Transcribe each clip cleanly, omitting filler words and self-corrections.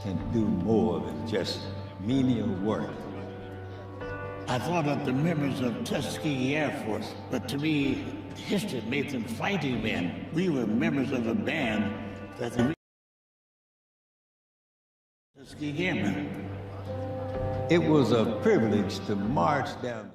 can do more than just menial work. I thought of the members of Tuskegee Air Force, but to me, history made them fighting men. We were members of a band that the Tuskegee Airmen. It was a privilege to march down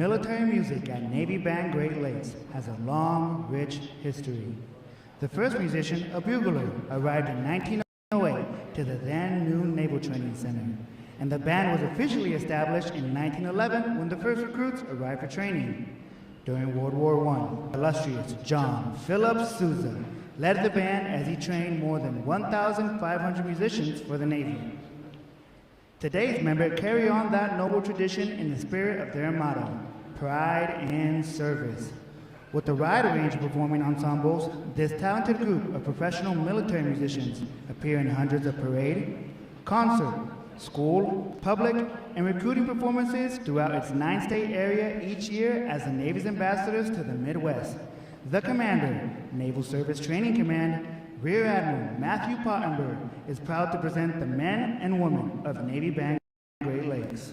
military music at Navy Band Great Lakes has a long, rich history. The first musician, a bugler, arrived in 1908 to the then new Naval Training Center, and the band was officially established in 1911 when the first recruits arrived for training. During World War I, illustrious John Philip Sousa led the band as he trained more than 1,500 musicians for the Navy. Today's members carry on that noble tradition in the spirit of their motto, pride and service. With a wide range of performing ensembles, this talented group of professional military musicians appear in hundreds of parade, concert, school, public, and recruiting performances throughout its 9-state area each year as the Navy's ambassadors to the Midwest. The Commander, Naval Service Training Command, Rear Admiral Matthew Pottenberg, is proud to present the men and women of Navy Band Great Lakes.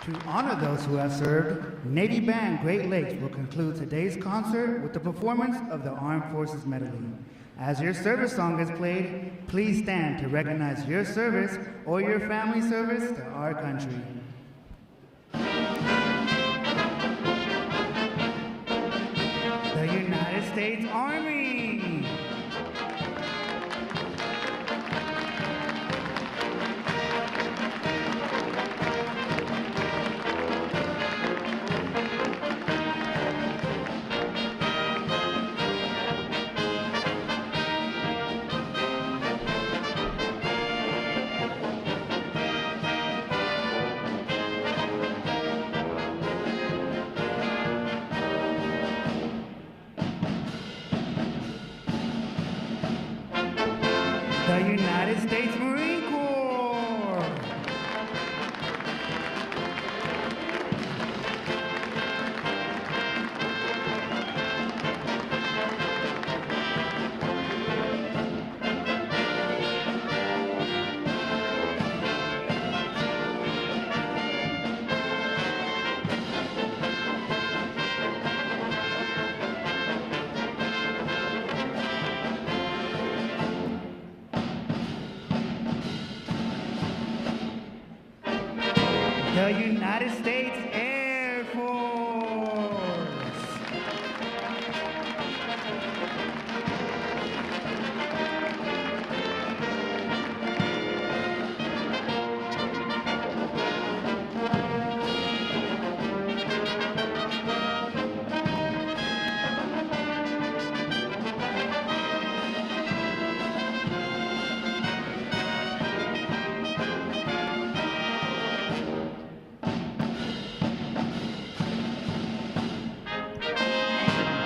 To honor those who have served, Navy Band Great Lakes will conclude today's concert with the performance of the Armed Forces Medley. As your service song is played, please stand to recognize your service or your family service to our country. The United States Army! the United States Air Force.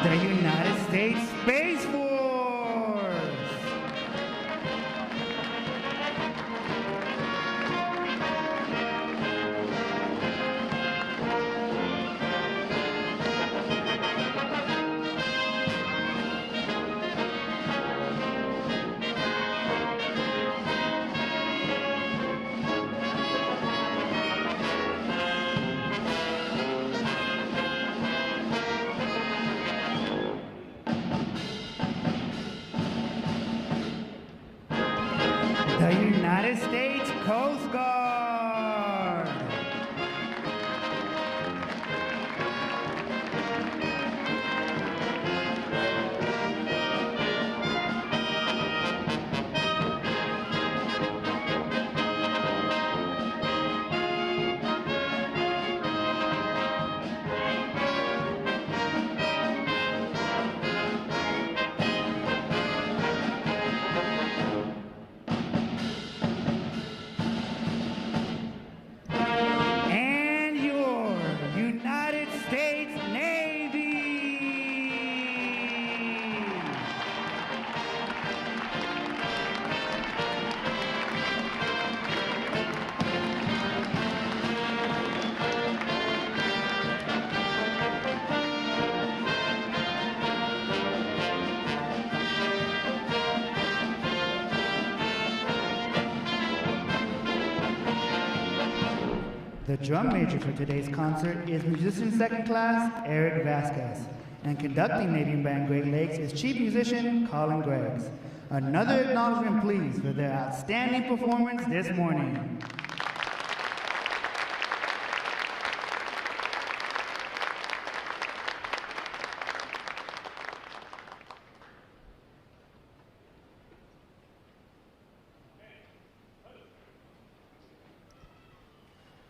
The United States Space Force. The United States Coast Guard. And your United States Navy. The drum major for today's concert is musician second class Eric Vasquez, and conducting Navy Band Great Lakes is chief musician Colin Greggs. Another acknowledgement, please, for their outstanding performance this morning.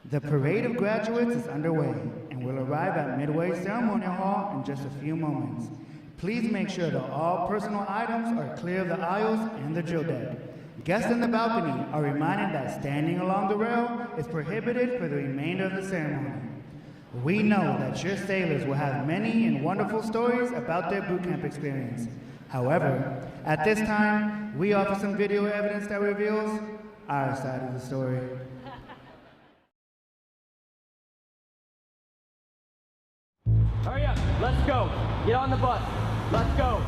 The parade of graduates is underway and will arrive at Midway Ceremonial Hall in just a few moments. Please make sure that all personal items are clear of the aisles and the drill deck. Guests in the balcony are reminded that standing along the rail is prohibited for the remainder of the ceremony. We know that your sailors will have many and wonderful stories about their boot camp experience. However, at this time, we offer some video evidence that reveals our side of the story. Hurry up, let's go. Get on the bus. Let's go.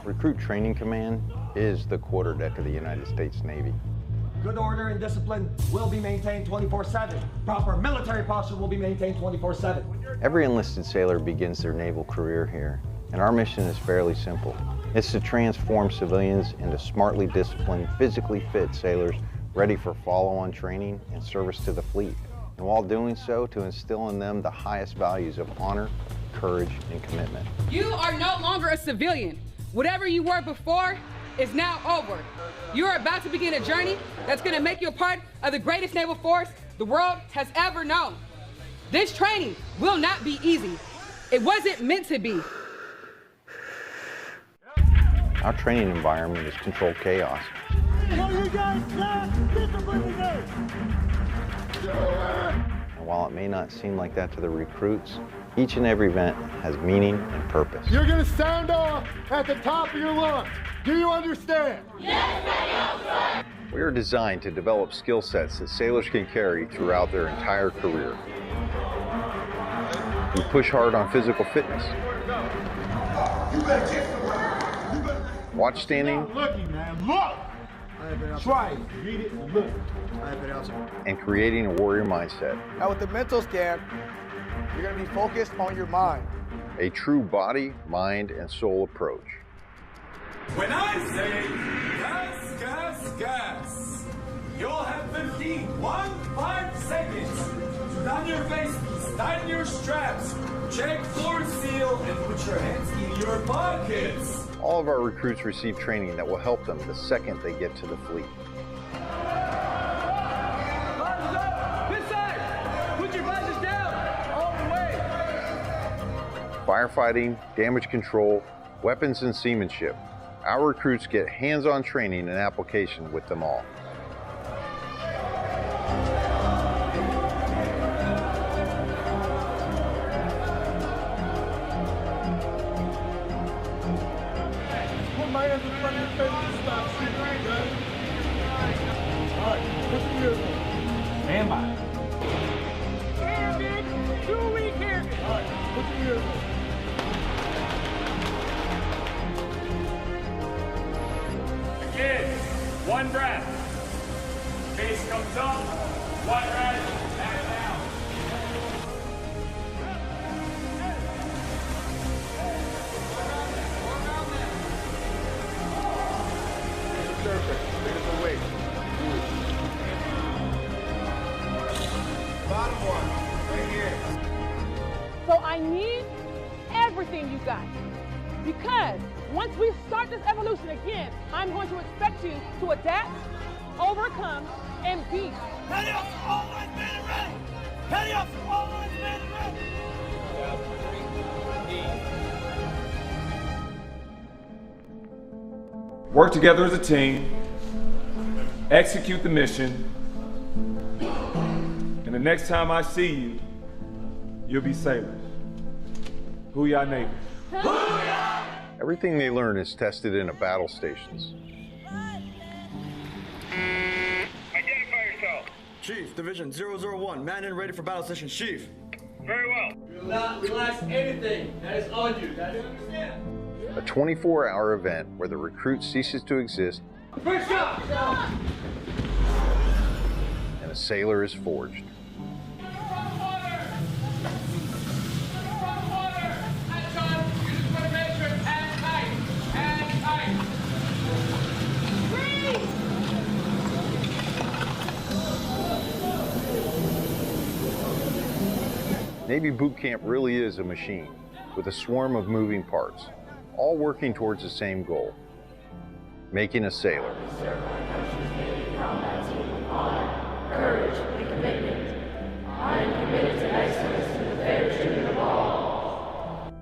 Recruit Training Command is the quarterdeck of the United States Navy. Good order and discipline will be maintained 24/7. Proper military posture will be maintained 24/7. Every enlisted sailor begins their naval career here, and our mission is fairly simple. It's to transform civilians into smartly disciplined, physically fit sailors ready for follow-on training and service to the fleet. And while doing so, to instill in them the highest values of honor, courage, and commitment. You are no longer a civilian. Whatever you were before is now over. You are about to begin a journey that's going to make you a part of the greatest naval force the world has ever known. This training will not be easy. It wasn't meant to be. Our training environment is controlled chaos. And while it may not seem like that to the recruits, each and every event has meaning and purpose. You're going to sound off at the top of your lungs. Do you understand? Yes, we are designed to develop skill sets that sailors can carry throughout their entire career. We push hard on physical fitness. Watch standing. Looking, man. Look! Try it. Read it and look. And creating a warrior mindset. Now with the mental scan, you're going to be focused on your mind. A true body, mind, and soul approach. When I say gas, gas, gas, you'll have 5 seconds to don your face, tighten your straps, check floor seal, and put your hands in your pockets. All of our recruits receive training that will help them the second they get to the fleet. This side! Put your visors down! All the way! Firefighting, damage control, weapons and seamanship. Our recruits get hands-on training and application with them all. Put my hands in front of your face and stop shooting, okay? All right, put your ears on. Stand by. Airman! 2-week airman! All right, put your ears on. Again, 1 breath. Face comes up, 1 breath, back down. Perfect. Take the weight. Bottom one, right here. So I need everything you got. Because once we start this evolution again, I'm going to expect you to adapt, overcome, and beat. Ready up, all lines man and ready. Ready up, all lines man and ready. Work together as a team, execute the mission, and the next time I see you, you'll be sailors. Who y'all Navy? Everything they learn is tested in a battle stations. Identify yourself. Chief, Division 001, man in ready for battle session, Chief. Very well. Do not relax anything that is on you. Now, do you understand? A 24-hour event where the recruit ceases to exist First shot! and a sailor is forged. Navy boot camp really is a machine with a swarm of moving parts, all working towards the same goal, making a sailor. Courage and commitment. I am committed to excellence and the fair treatment of all.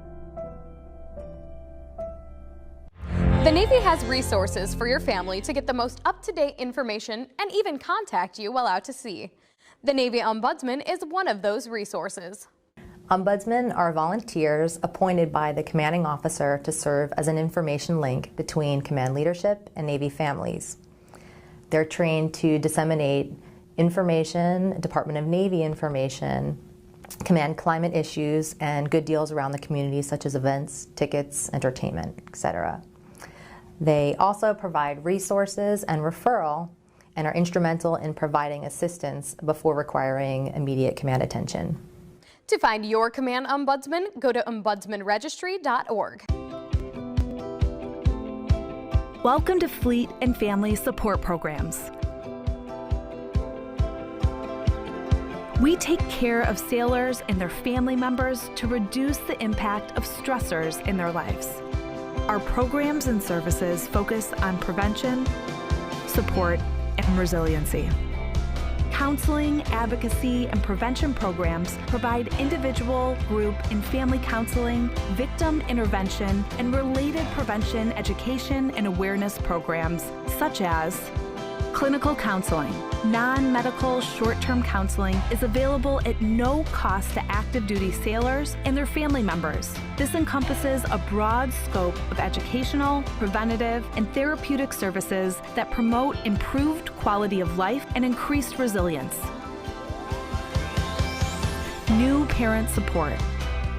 The Navy has resources for your family to get the most up-to-date information and even contact you while out to sea. The Navy Ombudsman is one of those resources. Ombudsmen are volunteers appointed by the commanding officer to serve as an information link between command leadership and Navy families. They're trained to disseminate information, Department of Navy information, command climate issues, and good deals around the community such as events, tickets, entertainment, etc. They also provide resources and referral and are instrumental in providing assistance before requiring immediate command attention. To find your command ombudsman, go to ombudsmanregistry.org. Welcome to Fleet and Family Support Programs. We take care of sailors and their family members to reduce the impact of stressors in their lives. Our programs and services focus on prevention, support, and resiliency. Counseling, advocacy, and prevention programs provide individual, group, and family counseling, victim intervention, and related prevention, education, and awareness programs, such as clinical counseling. Non-medical short-term counseling is available at no cost to active duty sailors and their family members. This encompasses a broad scope of educational, preventative, and therapeutic services that promote improved quality of life and increased resilience. New parent support.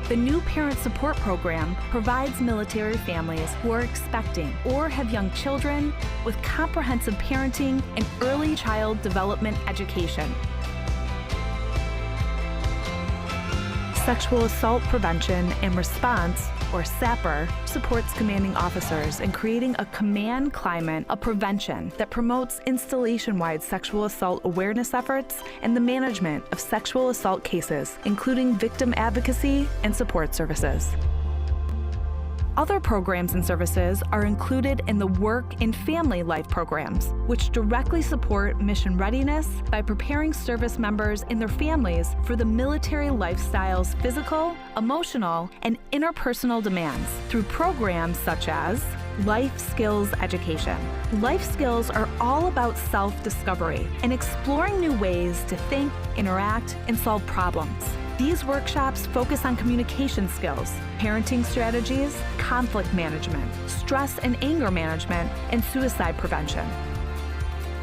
The New Parent Support Program provides military families who are expecting or have young children with comprehensive parenting and early child development education. Sexual assault prevention and response or SAPR, supports commanding officers in creating a command climate of prevention that promotes installation-wide sexual assault awareness efforts and the management of sexual assault cases, including victim advocacy and support services. Other programs and services are included in the Work and Family Life programs, which directly support mission readiness by preparing service members and their families for the military lifestyle's physical, emotional, and interpersonal demands through programs such as Life Skills Education. Life skills are all about self-discovery and exploring new ways to think, interact, and solve problems. These workshops focus on communication skills, parenting strategies, conflict management, stress and anger management, and suicide prevention.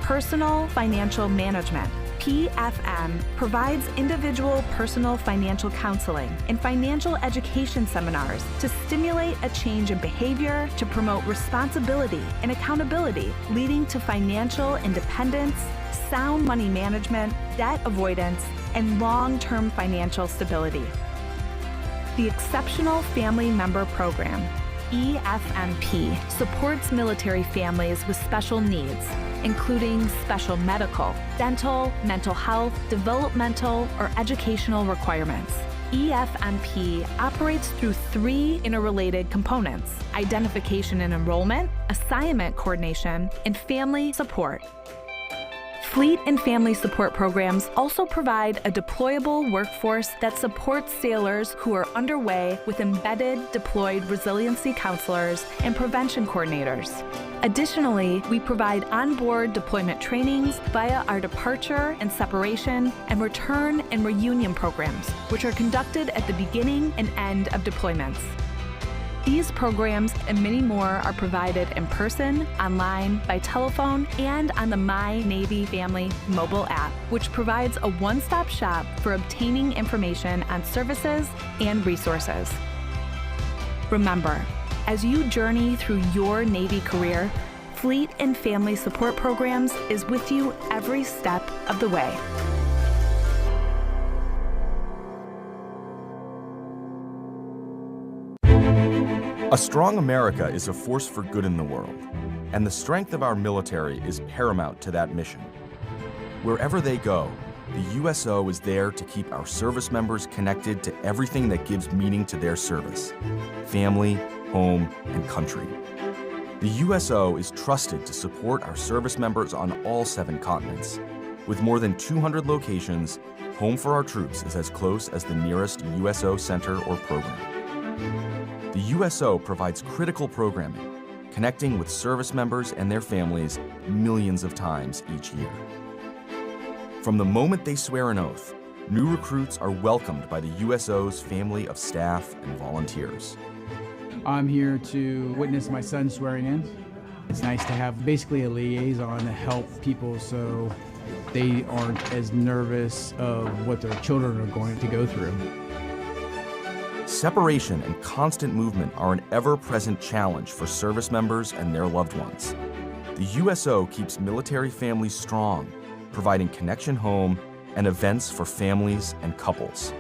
Personal Financial Management, PFM, provides individual personal financial counseling and financial education seminars to stimulate a change in behavior to promote responsibility and accountability, leading to financial independence, sound money management, debt avoidance, and long-term financial stability. The Exceptional Family Member Program, EFMP, supports military families with special needs, including special medical, dental, mental health, developmental, or educational requirements. EFMP operates through 3 interrelated components: identification and enrollment, assignment coordination, and family support. Fleet and family support programs also provide a deployable workforce that supports sailors who are underway with embedded deployed resiliency counselors and prevention coordinators. Additionally, we provide onboard deployment trainings via our departure and separation and return and reunion programs, which are conducted at the beginning and end of deployments. These programs and many more are provided in person, online, by telephone, and on the My Navy Family mobile app, which provides a one-stop shop for obtaining information on services and resources. Remember, as you journey through your Navy career, Fleet and Family Support Programs is with you every step of the way. A strong America is a force for good in the world, and the strength of our military is paramount to that mission. Wherever they go, the USO is there to keep our service members connected to everything that gives meaning to their service: family, home, and country. The USO is trusted to support our service members on all 7 continents. With more than 200 locations, Home for Our Troops is as close as the nearest USO center or program. The USO provides critical programming, connecting with service members and their families millions of times each year. From the moment they swear an oath, new recruits are welcomed by the USO's family of staff and volunteers. I'm here to witness my son swearing in. It's nice to have basically a liaison to help people so they aren't as nervous of what their children are going to go through. Separation and constant movement are an ever-present challenge for service members and their loved ones. The USO keeps military families strong, providing connection home and events for families and couples.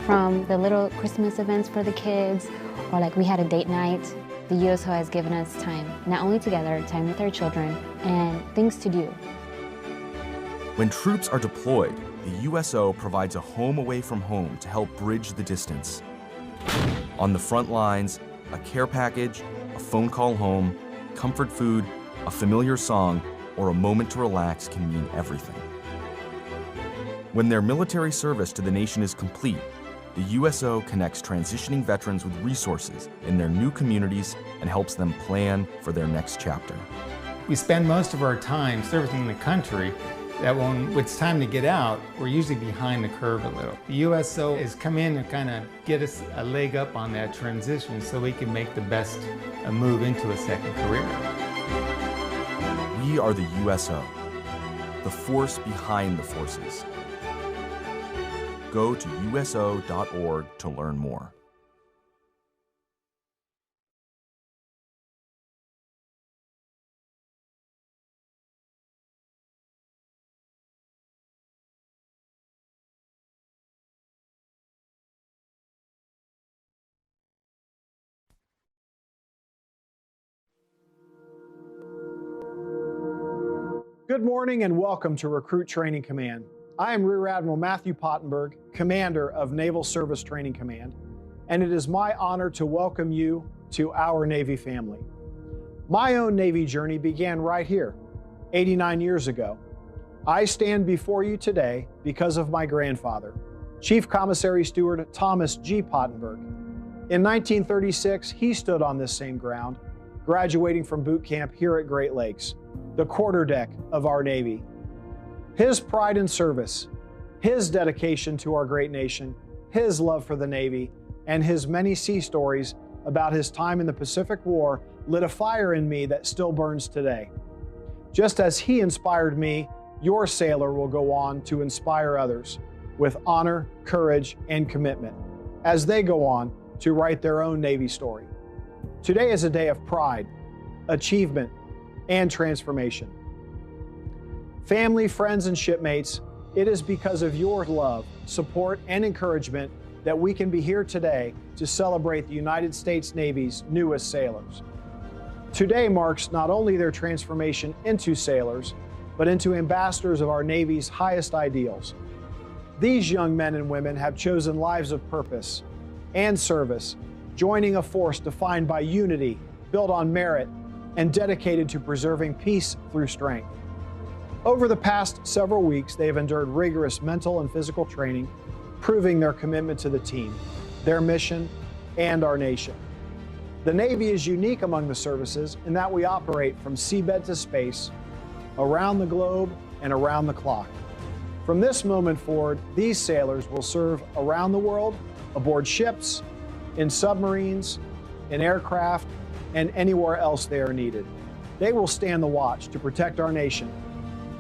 From the little Christmas events for the kids, or like we had a date night, the USO has given us time, not only together, time with our children, and things to do. When troops are deployed, the USO provides a home away from home to help bridge the distance. On the front lines, a care package, a phone call home, comfort food, a familiar song, or a moment to relax can mean everything. When their military service to the nation is complete, the USO connects transitioning veterans with resources in their new communities and helps them plan for their next chapter. We spend most of our time servicing the country, that when it's time to get out, we're usually behind the curve a little. The USO has come in to kind of get us a leg up on that transition so we can make the best move into a second career. We are the USO, the force behind the forces. Go to uso.org to learn more. Good morning and welcome to Recruit Training Command. I am Rear Admiral Matthew Pottenberg, Commander of Naval Service Training Command, and it is my honor to welcome you to our Navy family. My own Navy journey began right here, 89 years ago. I stand before you today because of my grandfather, Chief Commissary Steward Thomas G. Pottenberg. In 1936, he stood on this same ground, graduating from boot camp here at Great Lakes, the quarterdeck of our Navy. His pride in service, his dedication to our great nation, his love for the Navy, and his many sea stories about his time in the Pacific War lit a fire in me that still burns today. Just as he inspired me, your sailor will go on to inspire others with honor, courage, and commitment as they go on to write their own Navy story. Today is a day of pride, achievement, and transformation. Family, friends, and shipmates, it is because of your love, support, and encouragement that we can be here today to celebrate the United States Navy's newest sailors. Today marks not only their transformation into sailors, but into ambassadors of our Navy's highest ideals. These young men and women have chosen lives of purpose and service, joining a force defined by unity, built on merit, and dedicated to preserving peace through strength. Over the past several weeks, they have endured rigorous mental and physical training, proving their commitment to the team, their mission, and our nation. The Navy is unique among the services in that we operate from seabed to space, around the globe, and around the clock. From this moment forward, these sailors will serve around the world, aboard ships, in submarines, in aircraft, and anywhere else they are needed. They will stand the watch to protect our nation,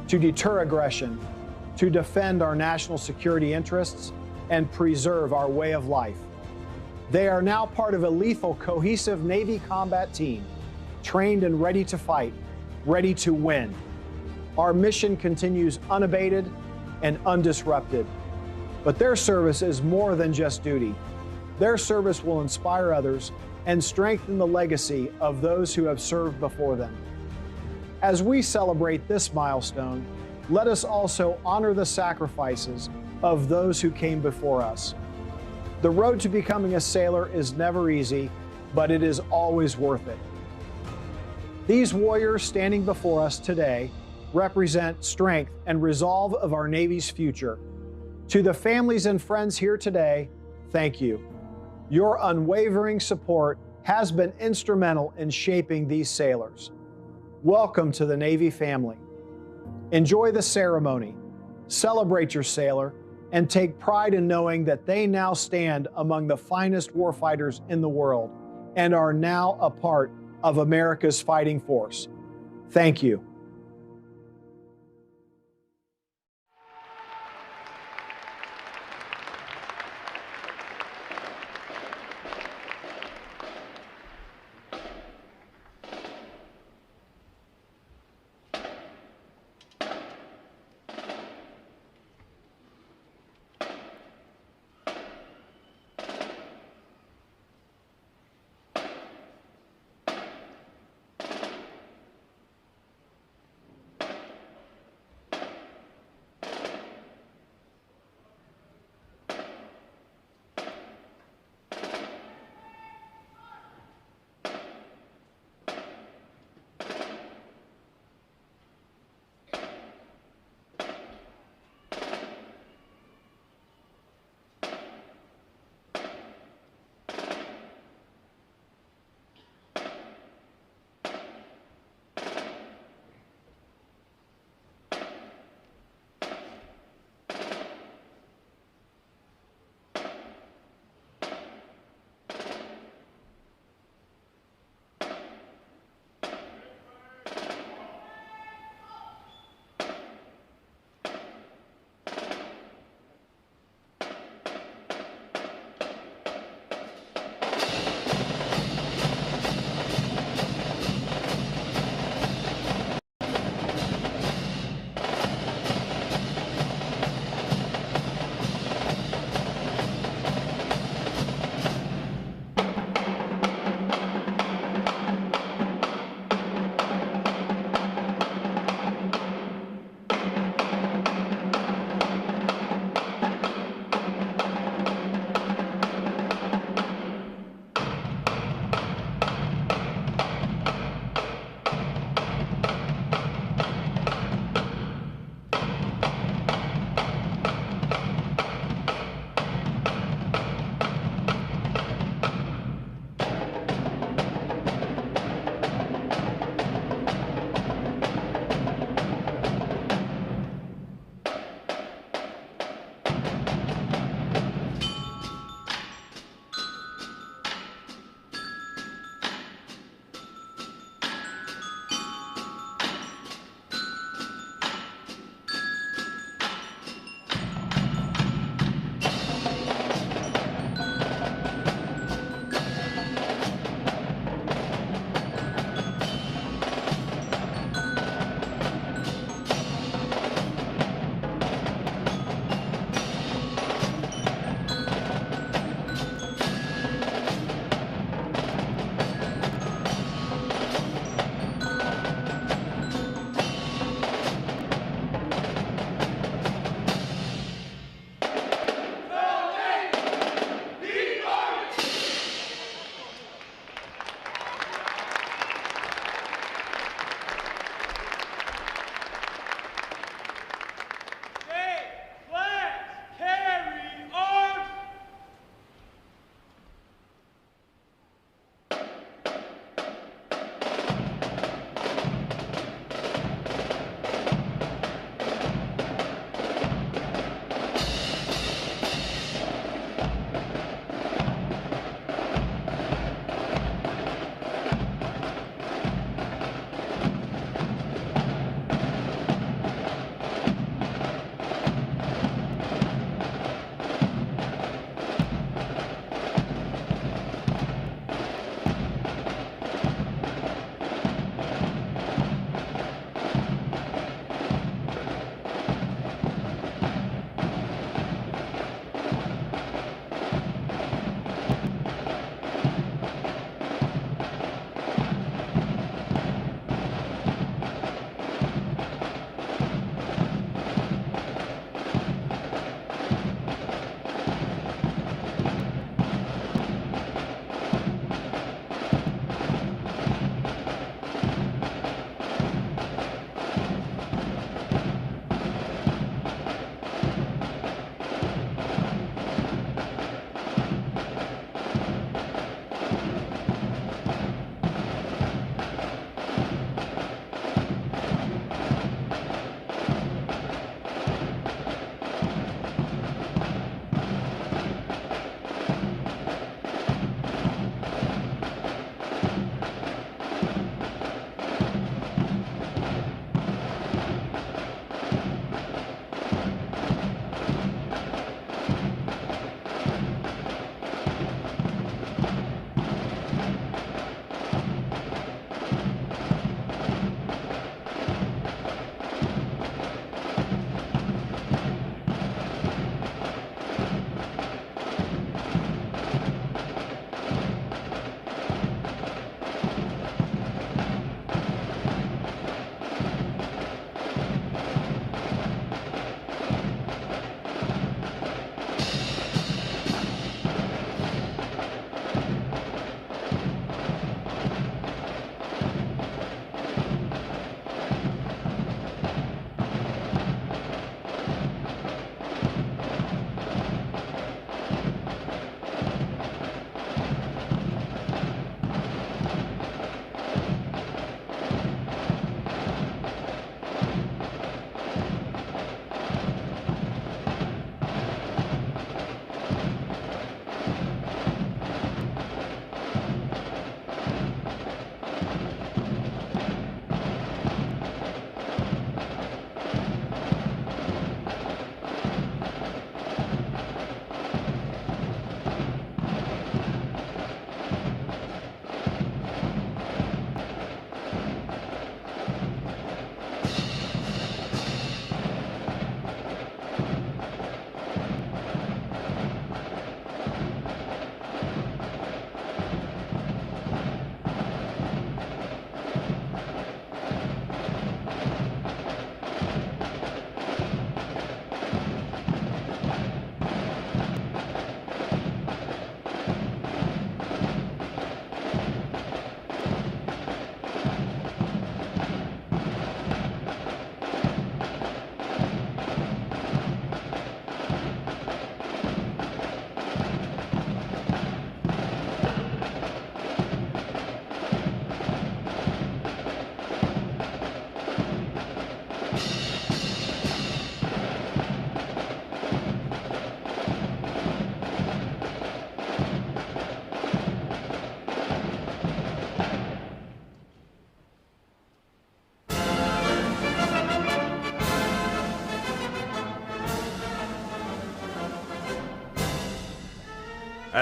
to deter aggression, to defend our national security interests, and preserve our way of life. They are now part of a lethal, cohesive Navy combat team, trained and ready to fight, ready to win. Our mission continues unabated and undisrupted. But their service is more than just duty. Their service will inspire others and strengthen the legacy of those who have served before them. As we celebrate this milestone, let us also honor the sacrifices of those who came before us. The road to becoming a sailor is never easy, but it is always worth it. These warriors standing before us today represent strength and resolve of our Navy's future. To the families and friends here today, thank you. Your unwavering support has been instrumental in shaping these sailors. Welcome to the Navy family. Enjoy the ceremony, celebrate your sailor, and take pride in knowing that they now stand among the finest warfighters in the world and are now a part of America's fighting force. Thank you.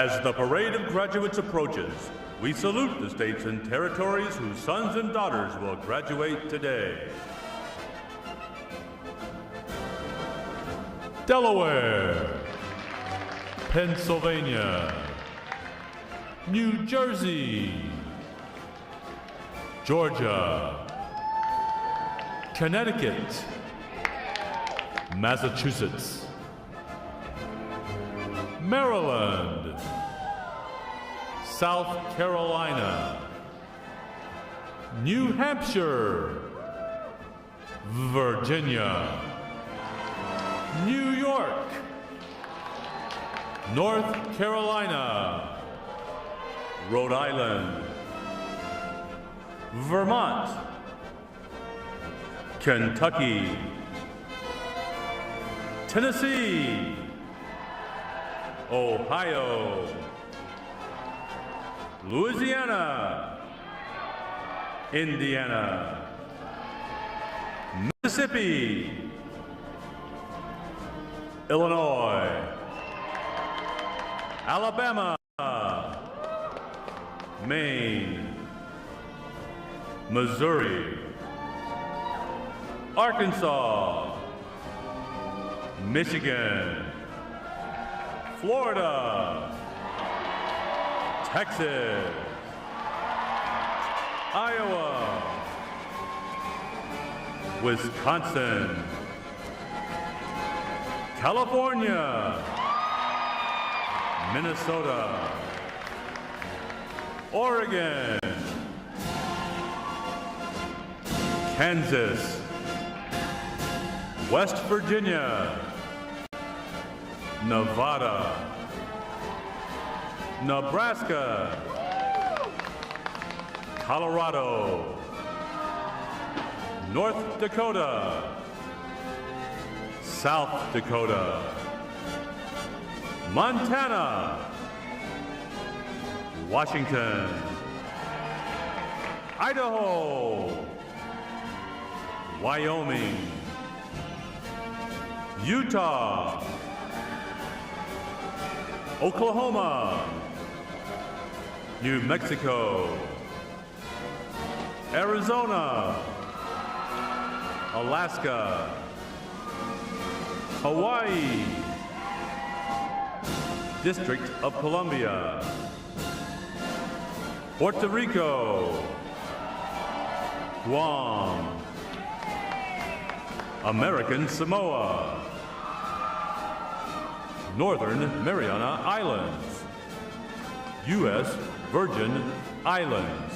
As the parade of graduates approaches, we salute the states and territories whose sons and daughters will graduate today. Delaware, Pennsylvania, New Jersey, Georgia, Connecticut, Massachusetts, Maryland, South Carolina, New Hampshire, Virginia, New York, North Carolina, Rhode Island, Vermont, Kentucky, Tennessee, Ohio, Louisiana, Indiana, Mississippi, Illinois, Alabama, Maine, Missouri, Arkansas, Michigan, Florida, Texas, Iowa, Wisconsin, California, Minnesota, Oregon, Kansas, West Virginia, Nevada, Nebraska, Colorado, North Dakota, South Dakota, Montana, Washington, Idaho, Wyoming, Utah, Oklahoma, New Mexico, Arizona, Alaska, Hawaii, District of Columbia, Puerto Rico, Guam, American Samoa, Northern Mariana Islands, U.S. Virgin Islands.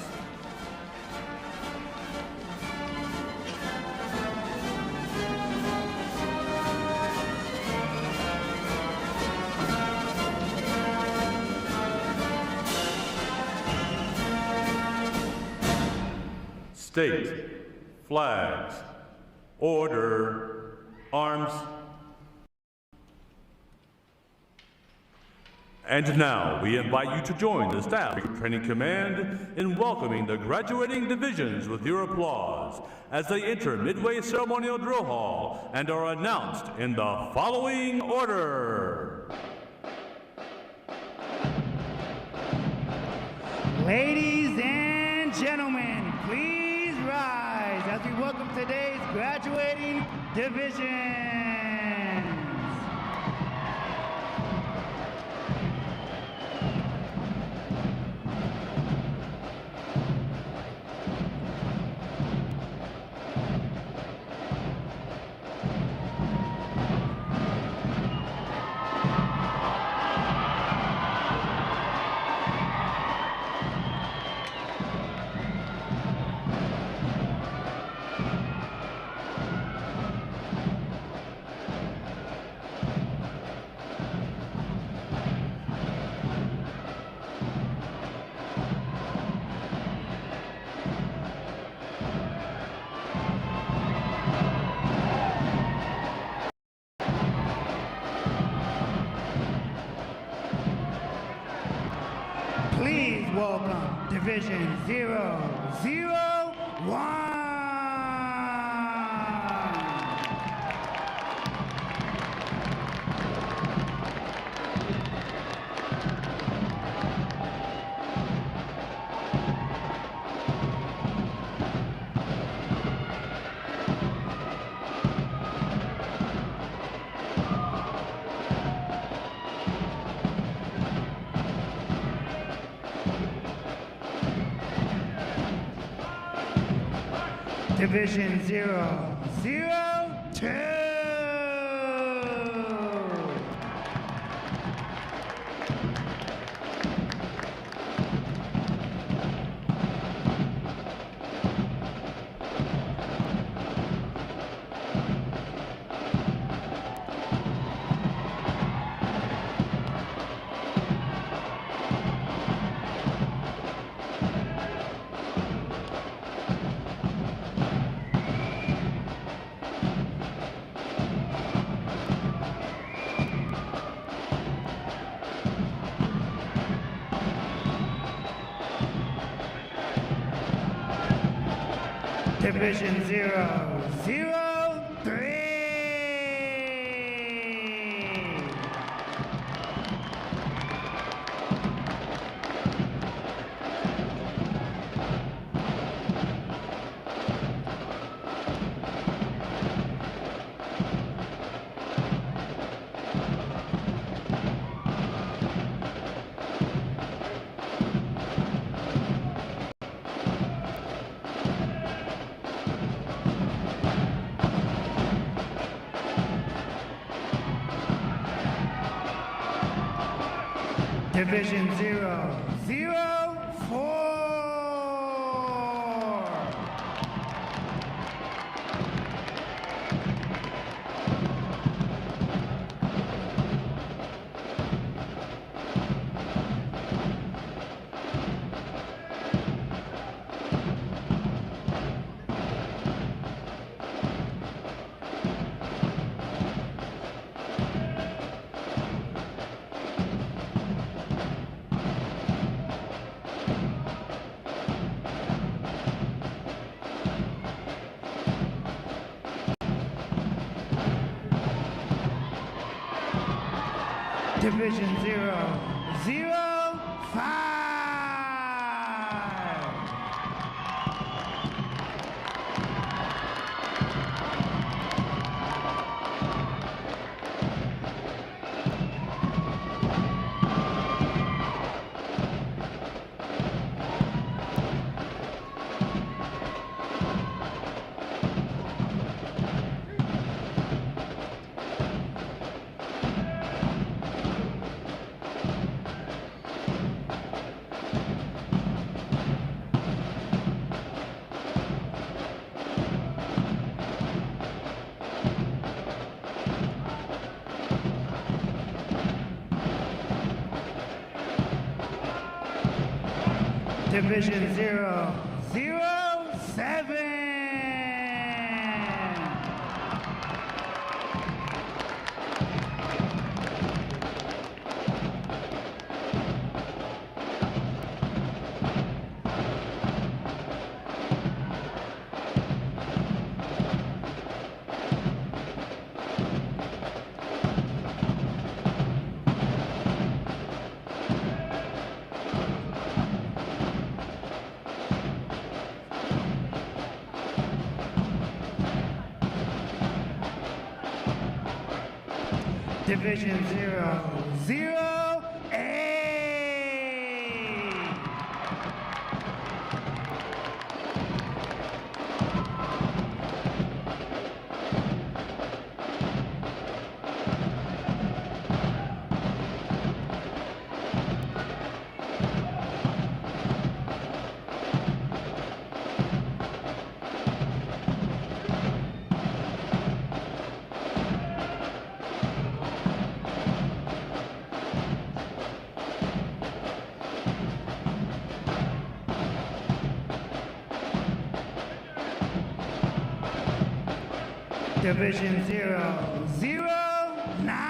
State flags. Order. Arms. And now we invite you to join the Staff Training Command in welcoming the graduating divisions with your applause as they enter Midway Ceremonial Drill Hall and are announced in the following order. Ladies and gentlemen, please rise as we welcome today's graduating divisions. Please welcome Division 001. Division 002. Division 003. Division 004. Division 005. Division 007. Division 008. Division 009.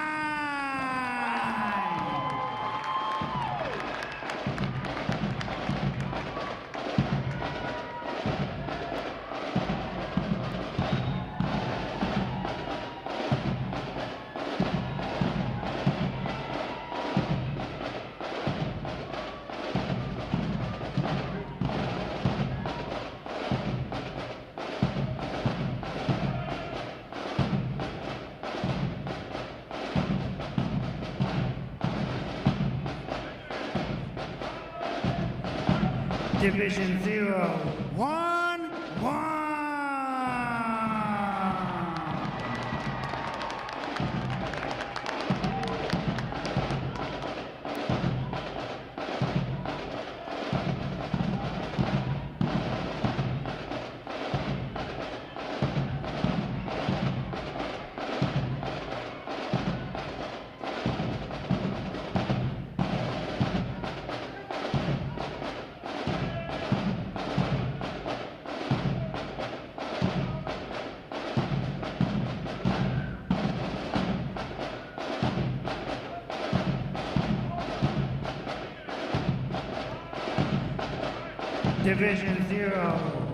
Division 011. Division 012.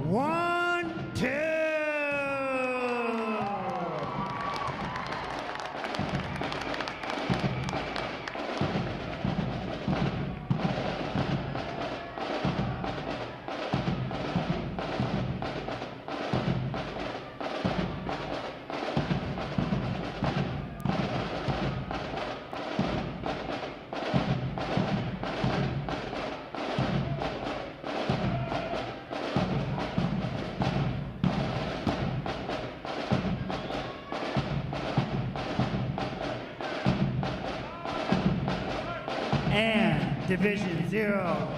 And Division 013.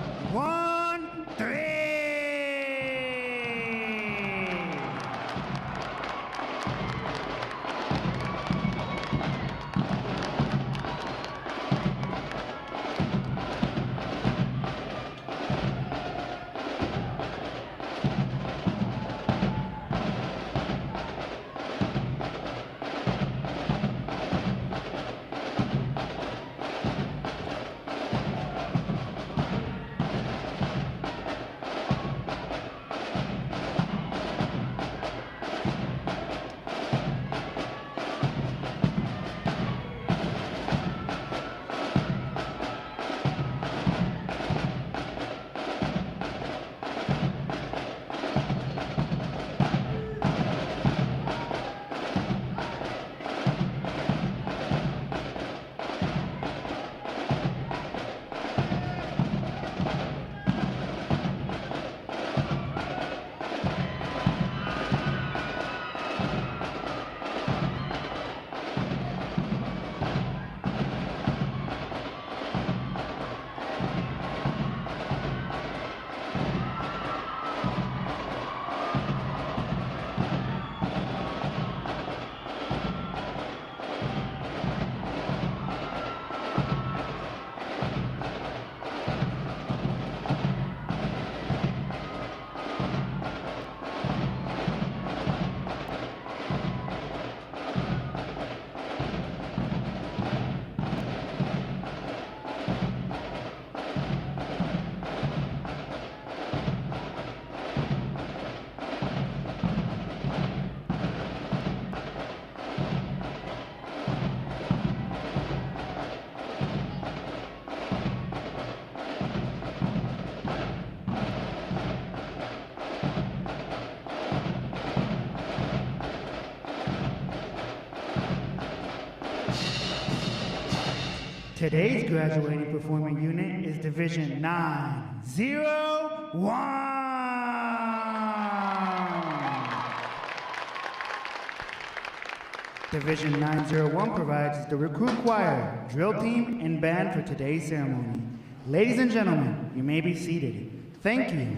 Today's graduating performing unit is Division 901. Division 901 provides the recruit choir, drill team, and band for today's ceremony. Ladies and gentlemen, you may be seated. Thank you.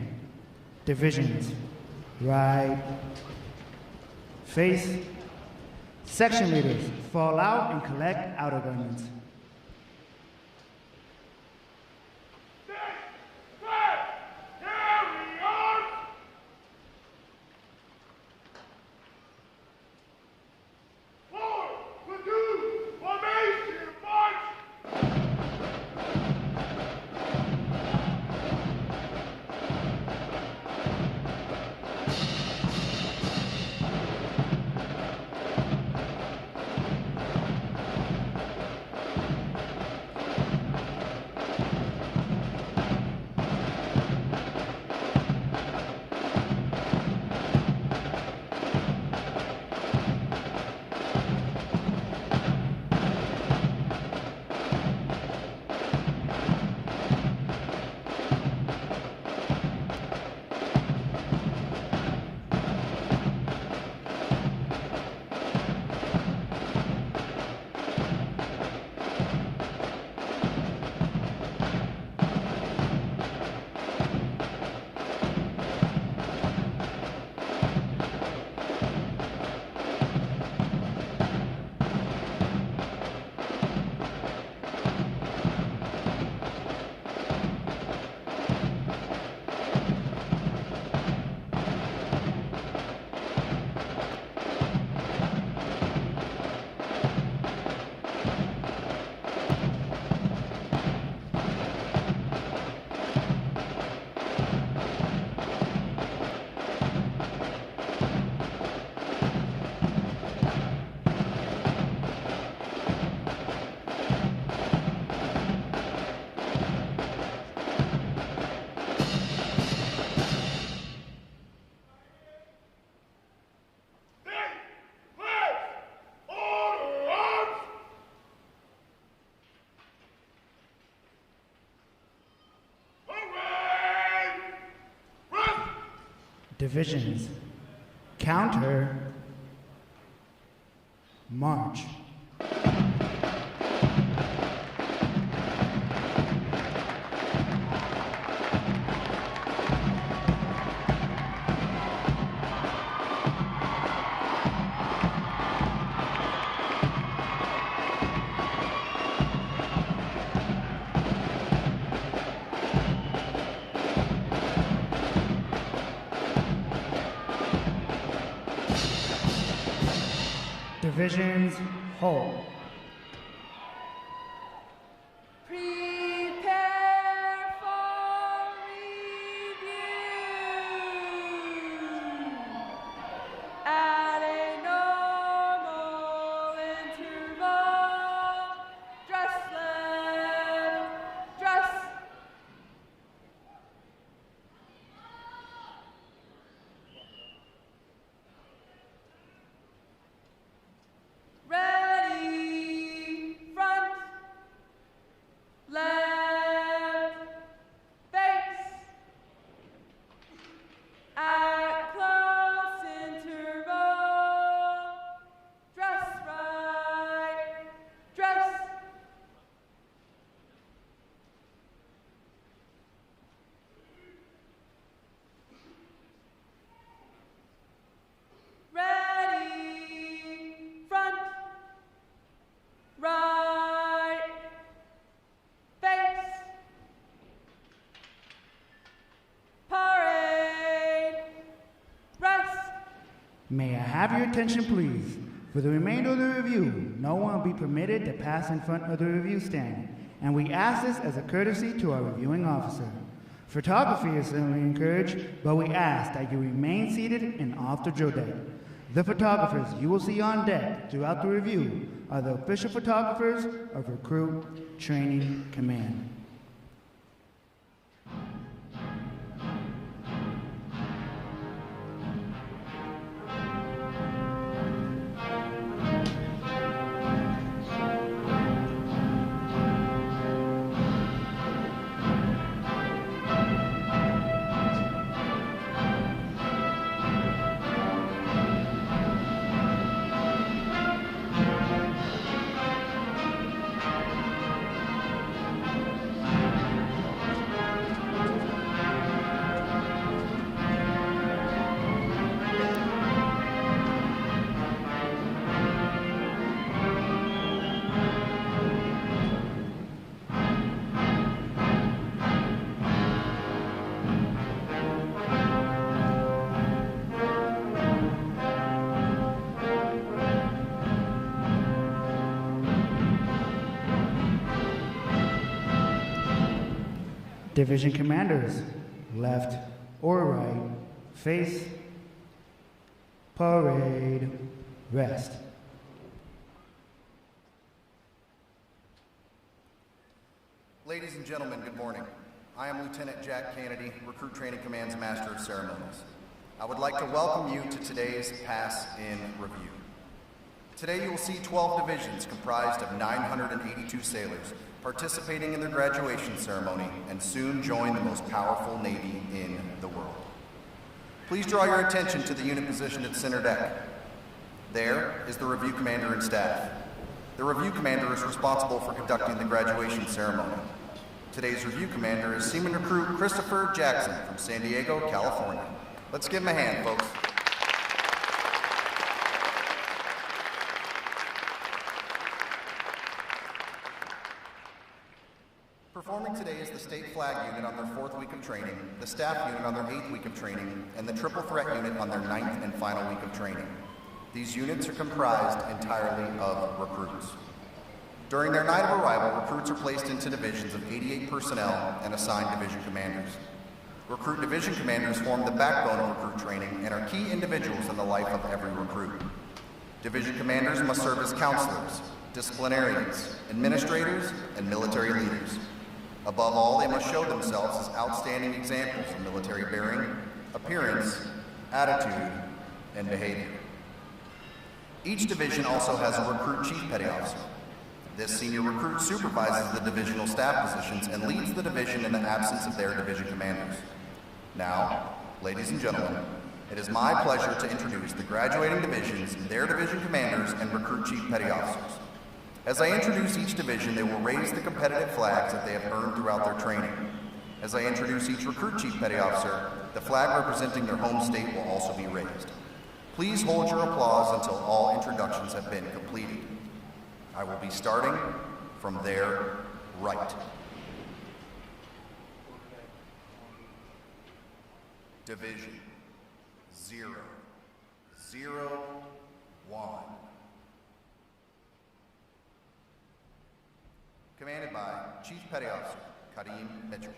Divisions, right, face. Section leaders, fall out and collect outer garments. Divisions, counter, march. Divisions, hold. Prepare for review. At a normal interval, dress left, dress. Ready, front, left, face. At close interval, dress right, dress. Ready, front, right, face. Parade, rest. May I have your attention, please? For the remainder of the review, no one will be permitted to pass in front of the review stand, and we ask this as a courtesy to our reviewing officer. Photography is certainly encouraged, but we ask that you remain seated and off the drill deck. The photographers you will see on deck throughout the review are the official photographers of Recruit Training Command. Division commanders, left or right, face, parade, rest. Ladies and gentlemen, good morning. I am Lieutenant Jack Kennedy, Recruit Training Command's Master of Ceremonies. I would like to welcome you to today's Pass in Review. Today you will see 12 divisions comprised of 982 sailors participating in their graduation ceremony and soon join the most powerful Navy in the world. Please draw your attention to the unit positioned at center deck. There is the review commander and staff. The review commander is responsible for conducting the graduation ceremony. Today's review commander is Seaman Recruit Christopher Jackson from San Diego, California. Let's give him a hand, folks. Performing today is the State Flag Unit on their 4th week of training, the Staff Unit on their 8th week of training, and the Triple Threat Unit on their 9th and final week of training. These units are comprised entirely of recruits. During their night of arrival, recruits are placed into divisions of 88 personnel and assigned division commanders. Recruit division commanders form the backbone of recruit training and are key individuals in the life of every recruit. Division commanders must serve as counselors, disciplinarians, administrators, and military leaders. Above all, they must show themselves as outstanding examples of military bearing, appearance, attitude, and behavior. Each division also has a recruit chief petty officer. This senior recruit supervises the divisional staff positions and leads the division in the absence of their division commanders. Now, ladies and gentlemen, it is my pleasure to introduce the graduating divisions, their division commanders, and recruit chief petty officers. As I introduce each division, they will raise the competitive flags that they have earned throughout their training. As I introduce each recruit chief petty officer, the flag representing their home state will also be raised. Please hold your applause until all introductions have been completed. I will be starting from their right. Division 0, 0, 1. Commanded by Chief Petty Officer Kareem Mitchell.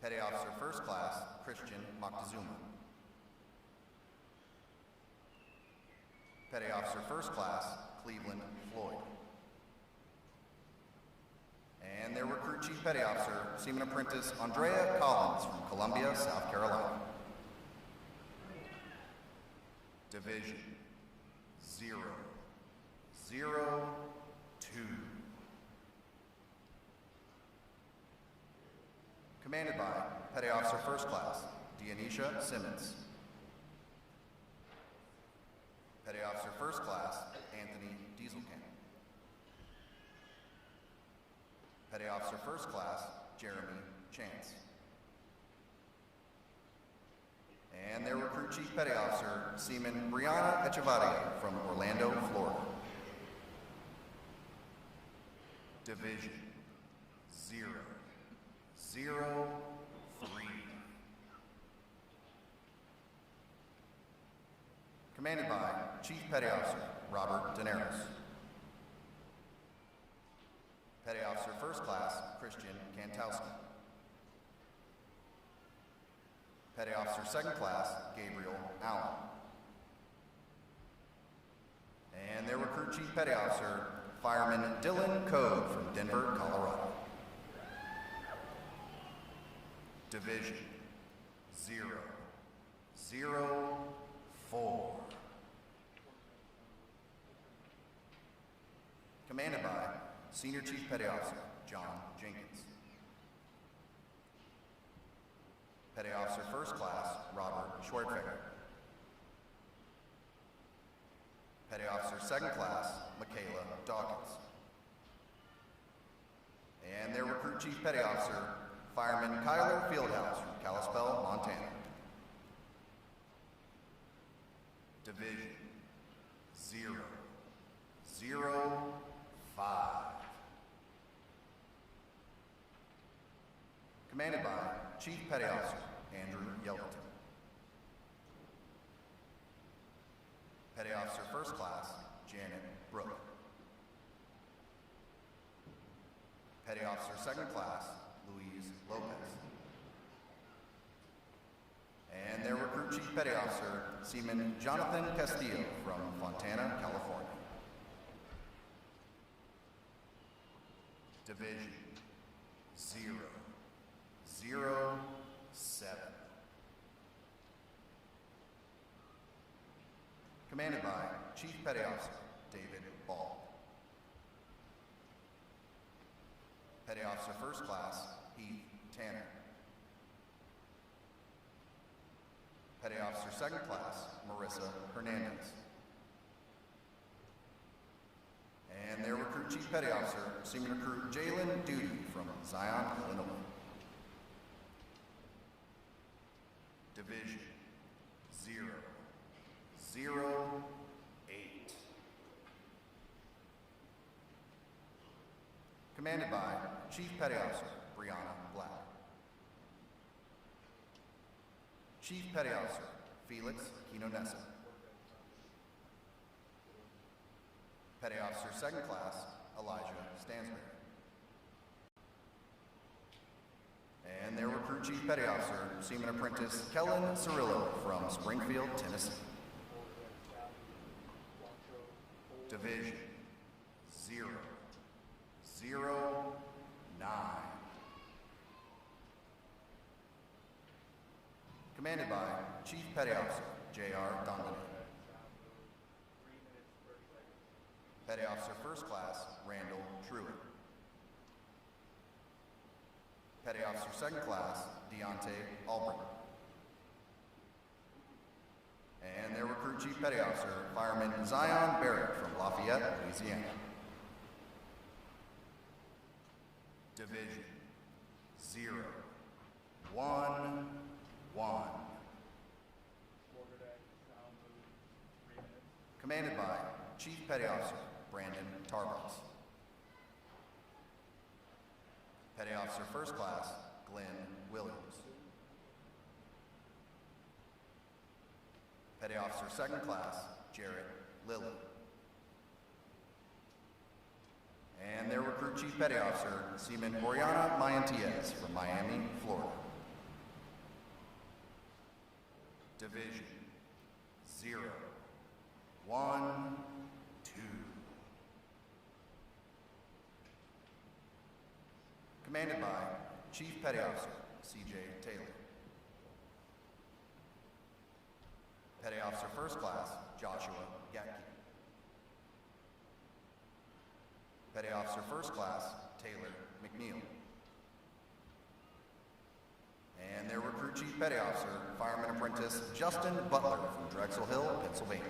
Petty Officer First Class Christian Moctezuma. Petty Officer First Class Cleveland Floyd. And their recruit Chief Petty Officer, Seaman Apprentice Andrea Collins from Columbia, South Carolina. Division 0, 0, 2. Commanded by Petty Officer First Class Dionysia Simmons. Petty Officer First Class Anthony Dieselkamp. Petty Officer First Class Jeremy Chance. And their recruit Chief Petty Officer Seaman Brianna Echevarria from Orlando, Florida. Division 0, 0, 3. Commanded by Chief Petty Officer Robert Daenerys. Petty Officer First Class Christian Kantowski. Petty Officer Second Class Gabriel Allen. And their recruit Chief Petty Officer Fireman Dylan Code from Denver, Colorado. Division 0, 0, 4. Commanded by Senior Chief Petty Officer John Jenkins. Petty Officer First Class Robert Schwertfeger. Petty Officer Second Class Michaela Dawkins. And their recruit Chief Petty Officer Fireman Kyler Fieldhouse from Kalispell, Montana. Division 0, 0, 5. Commanded by Chief Petty Officer Andrew Yelverton. Petty Officer First Class Janet Brooke. Petty Officer Second Class Louise Lopez. And their recruit Chief Petty Officer Seaman Jonathan Castillo from Fontana, California. Division 0, 0, 7. Commanded by Chief Petty Officer David Ball. Petty Officer First Class Heath Tanner. Petty Officer Second Class Marissa Hernandez. And their recruit Chief Petty Officer, Seaman Recruit Jalen Duty from Zion, Illinois. Division 0, 0, 8. Commanded by Chief Petty Officer Brianna Black. Chief Petty Officer Felix Quinonesa. Petty Officer Second Class Elijah Stansberry. And their recruit Chief Petty Officer, Seaman Apprentice Kellen Cirillo from Springfield, Tennessee. Division 0, 0, 9. Commanded by Chief Petty Officer J.R. Donnelly. Petty Officer First Class Randall Truitt. Petty Officer Second Class Deontay Albrecht. And their Recruit Chief Petty Officer, Fireman Zion Barrett from Lafayette, Louisiana. Division 0, 1, 1. Commanded by Chief Petty Officer Brandon Tarbucks. Petty Officer First Class Glenn Williams. Petty Officer Second Class Jarrett Lilly. And their Recruit Chief Petty Officer Seaman Oriana Mayantiez from Miami, Florida. Division 0, 1, 2. Commanded by Chief Petty Officer C.J. Taylor. Petty Officer First Class Joshua Gatke. Petty Officer First Class Taylor McNeil. And their Recruit Chief Petty Officer, Fireman Apprentice Justin Butler from Drexel Hill, Pennsylvania.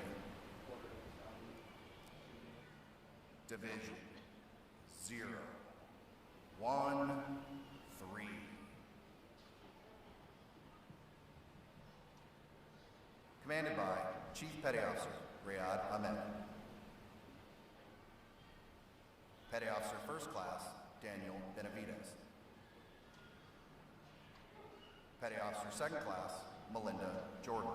Division 0, 1, 3. Commanded by Chief Petty Officer Riyad Ahmed. Petty Officer First Class Daniel Benavides. Petty Officer Second Class Melinda Jordan.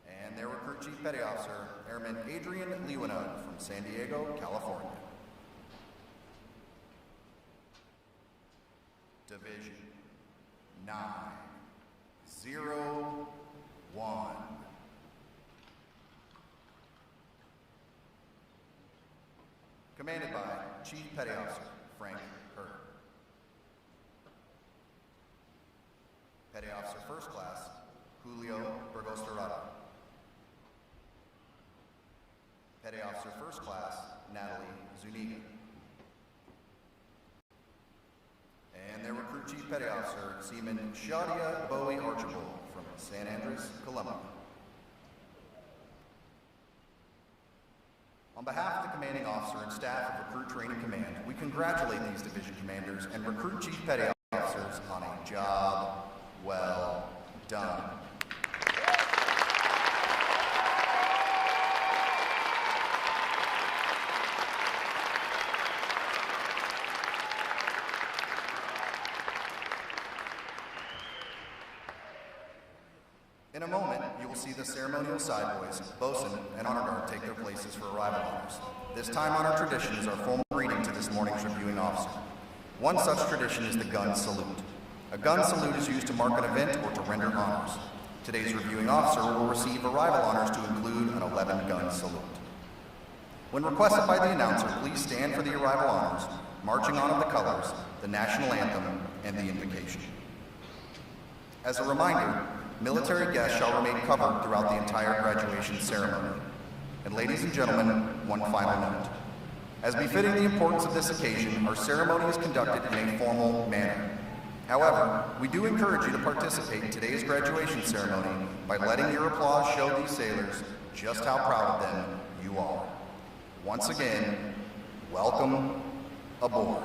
And their Recruit Chief Petty Officer Airman Adrian Lewinud from San Diego, California. Division 9, 0, 1. Commanded by Chief Petty Officer Frank Hurd. Petty Officer First Class Julio Burgos Dorado. Petty Officer First Class Natalie Zuniga. And their Recruit Chief Petty Officer Seaman Shadia Bowie Archibald from San Andres, Colombia. On behalf of the Commanding Officer and staff of Recruit Training Command, we congratulate these division commanders and Recruit Chief Petty Officers on a job well done. In a moment, you will see the ceremonial side boys, bosun, and honor guard take their places for arrival honors. This time-honored tradition is our formal greeting to this morning's reviewing officer. One such tradition is the gun salute. A gun salute is used to mark an event or to render honors. Today's reviewing officer will receive arrival honors to include an 11-gun salute. When requested by the announcer, please stand for the arrival honors, marching on of the colors, the national anthem, and the invocation. As a reminder, military guests shall remain covered throughout the entire graduation ceremony. And ladies and gentlemen, one final note. As befitting the importance of this occasion, our ceremony is conducted in a formal manner. However, we do encourage you to participate in today's graduation ceremony by letting your applause show these sailors just how proud of them you are. Once again, welcome aboard.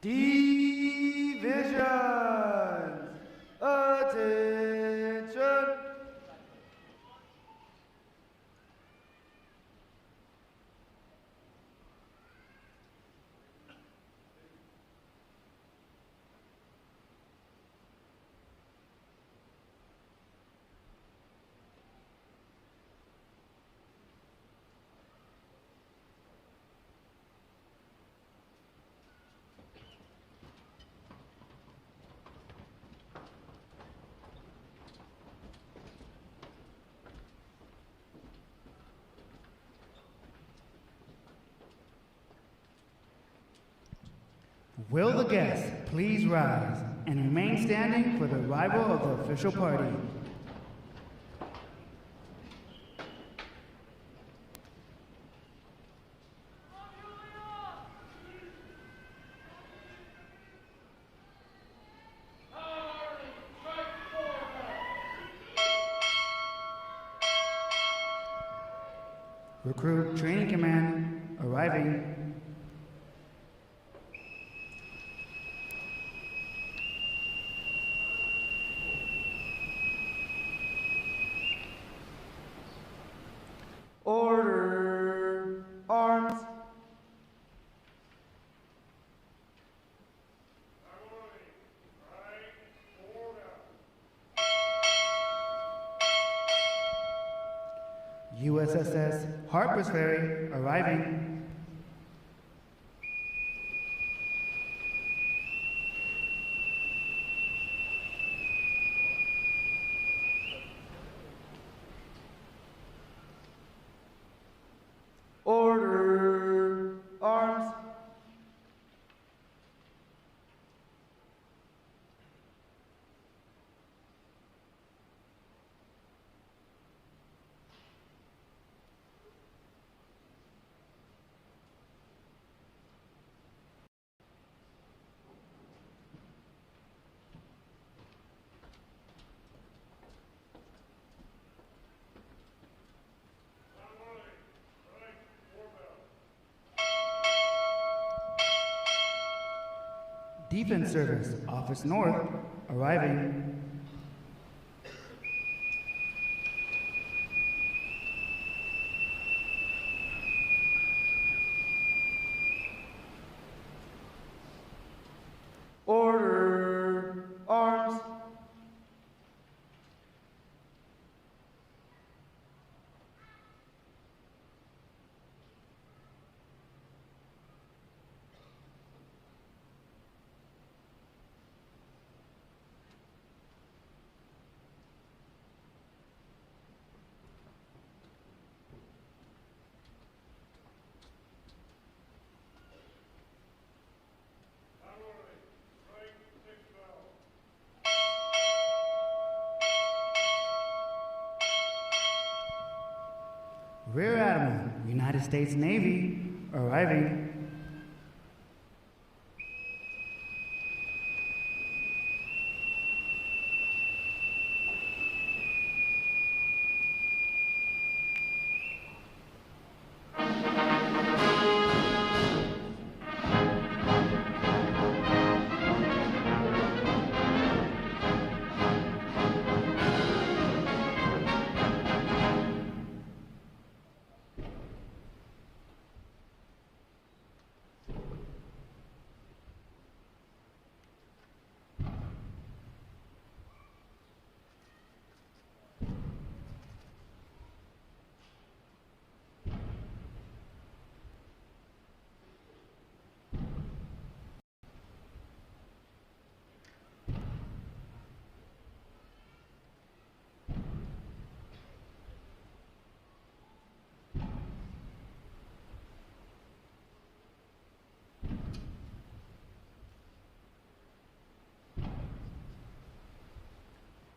Divisions! Attention! Will the guests please rise and remain standing for the arrival of the official party? Recruit Training Command arriving. Order! Arms! USSS Harper's Ferry arriving. Order! Arms! Defense Service, Office North, arriving. Order! Arms! Rear Admiral, United States Navy, arriving.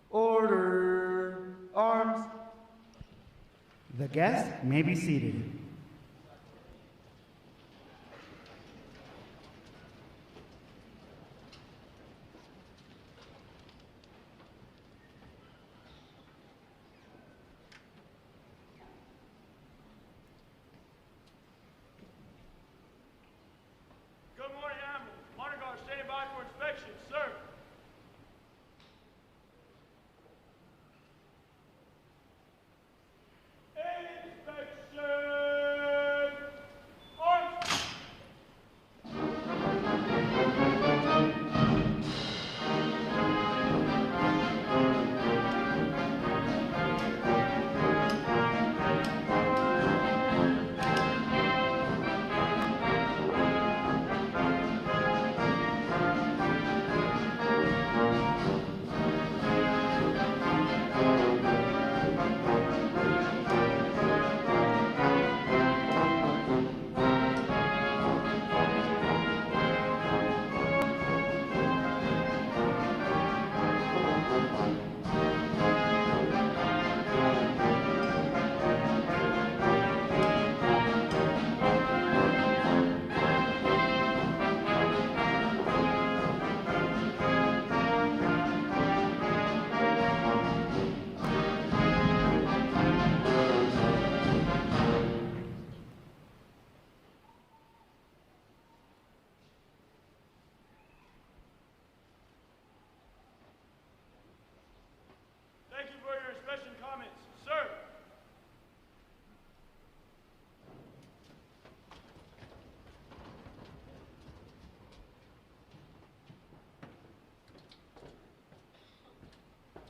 Order! Arms! The guests may be seated. Good morning, Admiral. Honor Guard Thank you for your expression comments. Sir.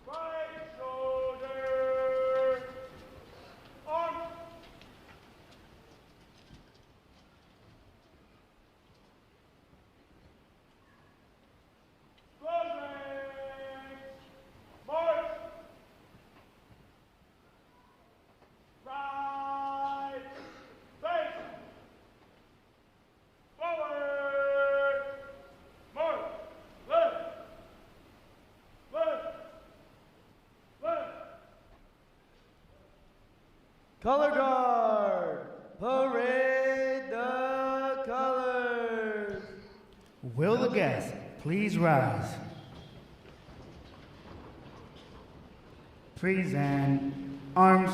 Right shoulder. Arm. Close ranks. March. Right. Face. Forward. March. Left. Left. Left. Color guard, parade the colors. Will the guests please rise? Present arms.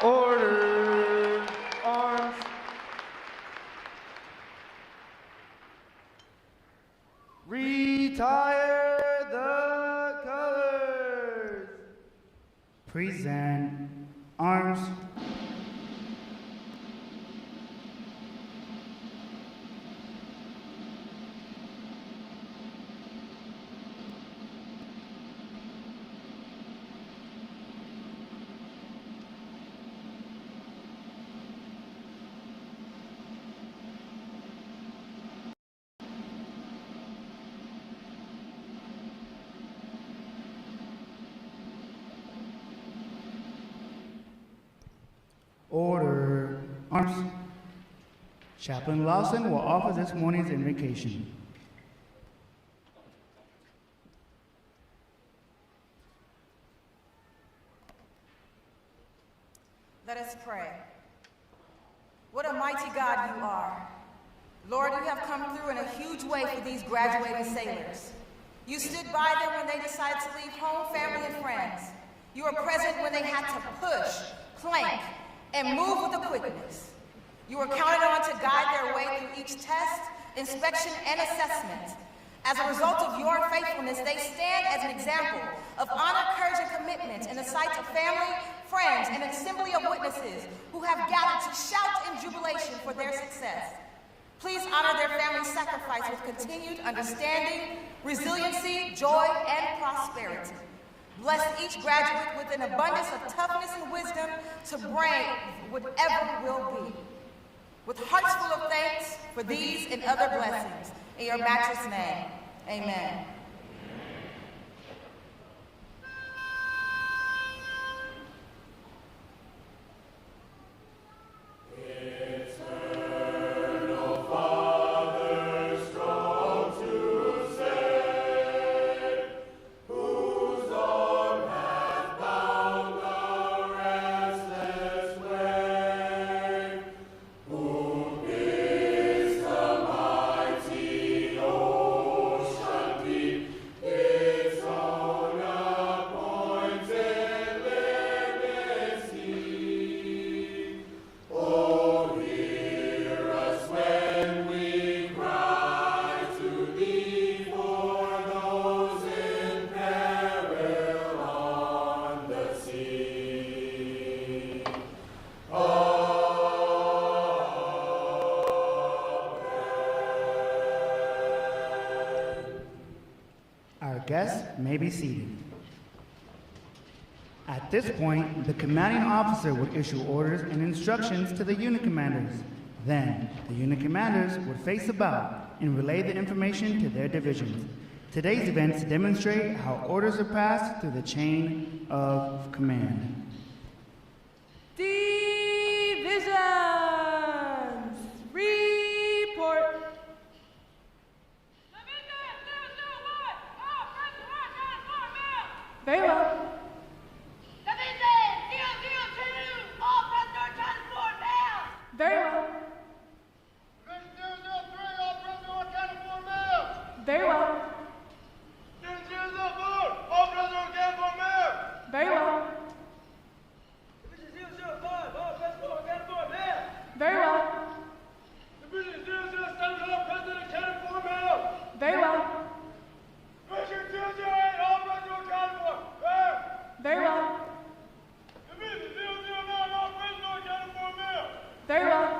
Order, arms. Retire the colors. Present arms. Order, arms. Chaplain Lawson will offer this morning's invocation. Let us pray. What a mighty God you are. Lord, you have come through in a huge way for these graduating sailors. You stood by them when they decided to leave home, family, and friends. You were present when they had to push, plank, and move with a quickness. You were counted on to guide their way through each test, inspection, and assessment. As a result of your faithfulness, they stand as an example of honor, courage, and commitment in the sight of family, friends, and an assembly of witnesses who have gathered to shout in jubilation for their success. Please honor their family's sacrifice with continued understanding, resiliency, joy, and prosperity. Bless each graduate with an abundance of toughness and wisdom to brave whatever will be. With hearts full of thanks for these and other blessings, in your matchless name, amen. Guests may be seated. At this point, the commanding officer would issue orders and instructions to the unit commanders. Then, the unit commanders would face about and relay the information to their divisions. Today's events demonstrate how orders are passed through the chain of command. Divisions, report. Very well. Very well. Very well. Very well. Very well. Very well. Very well.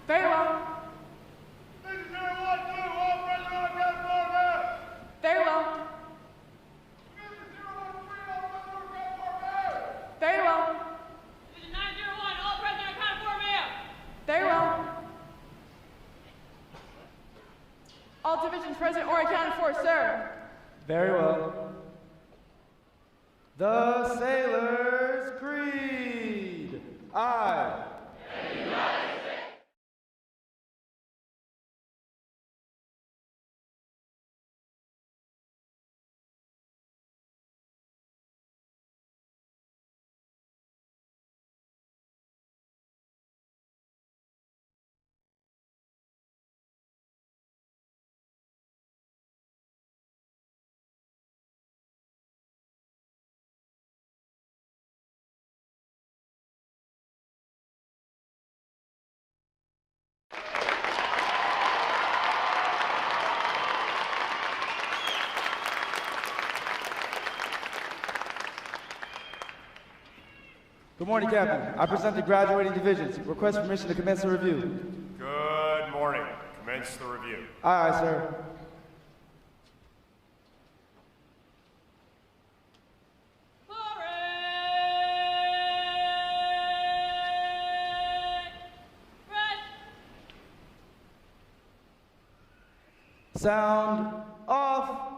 Very well. Very well. Very well. Very well. Very well. All divisions present or accounted for, sir. Very well. The Sailor's Creed. I. Good morning, Captain. I present the graduating divisions. Request permission to commence the review. Good morning. Commence the review. Aye, aye, sir. Sound off.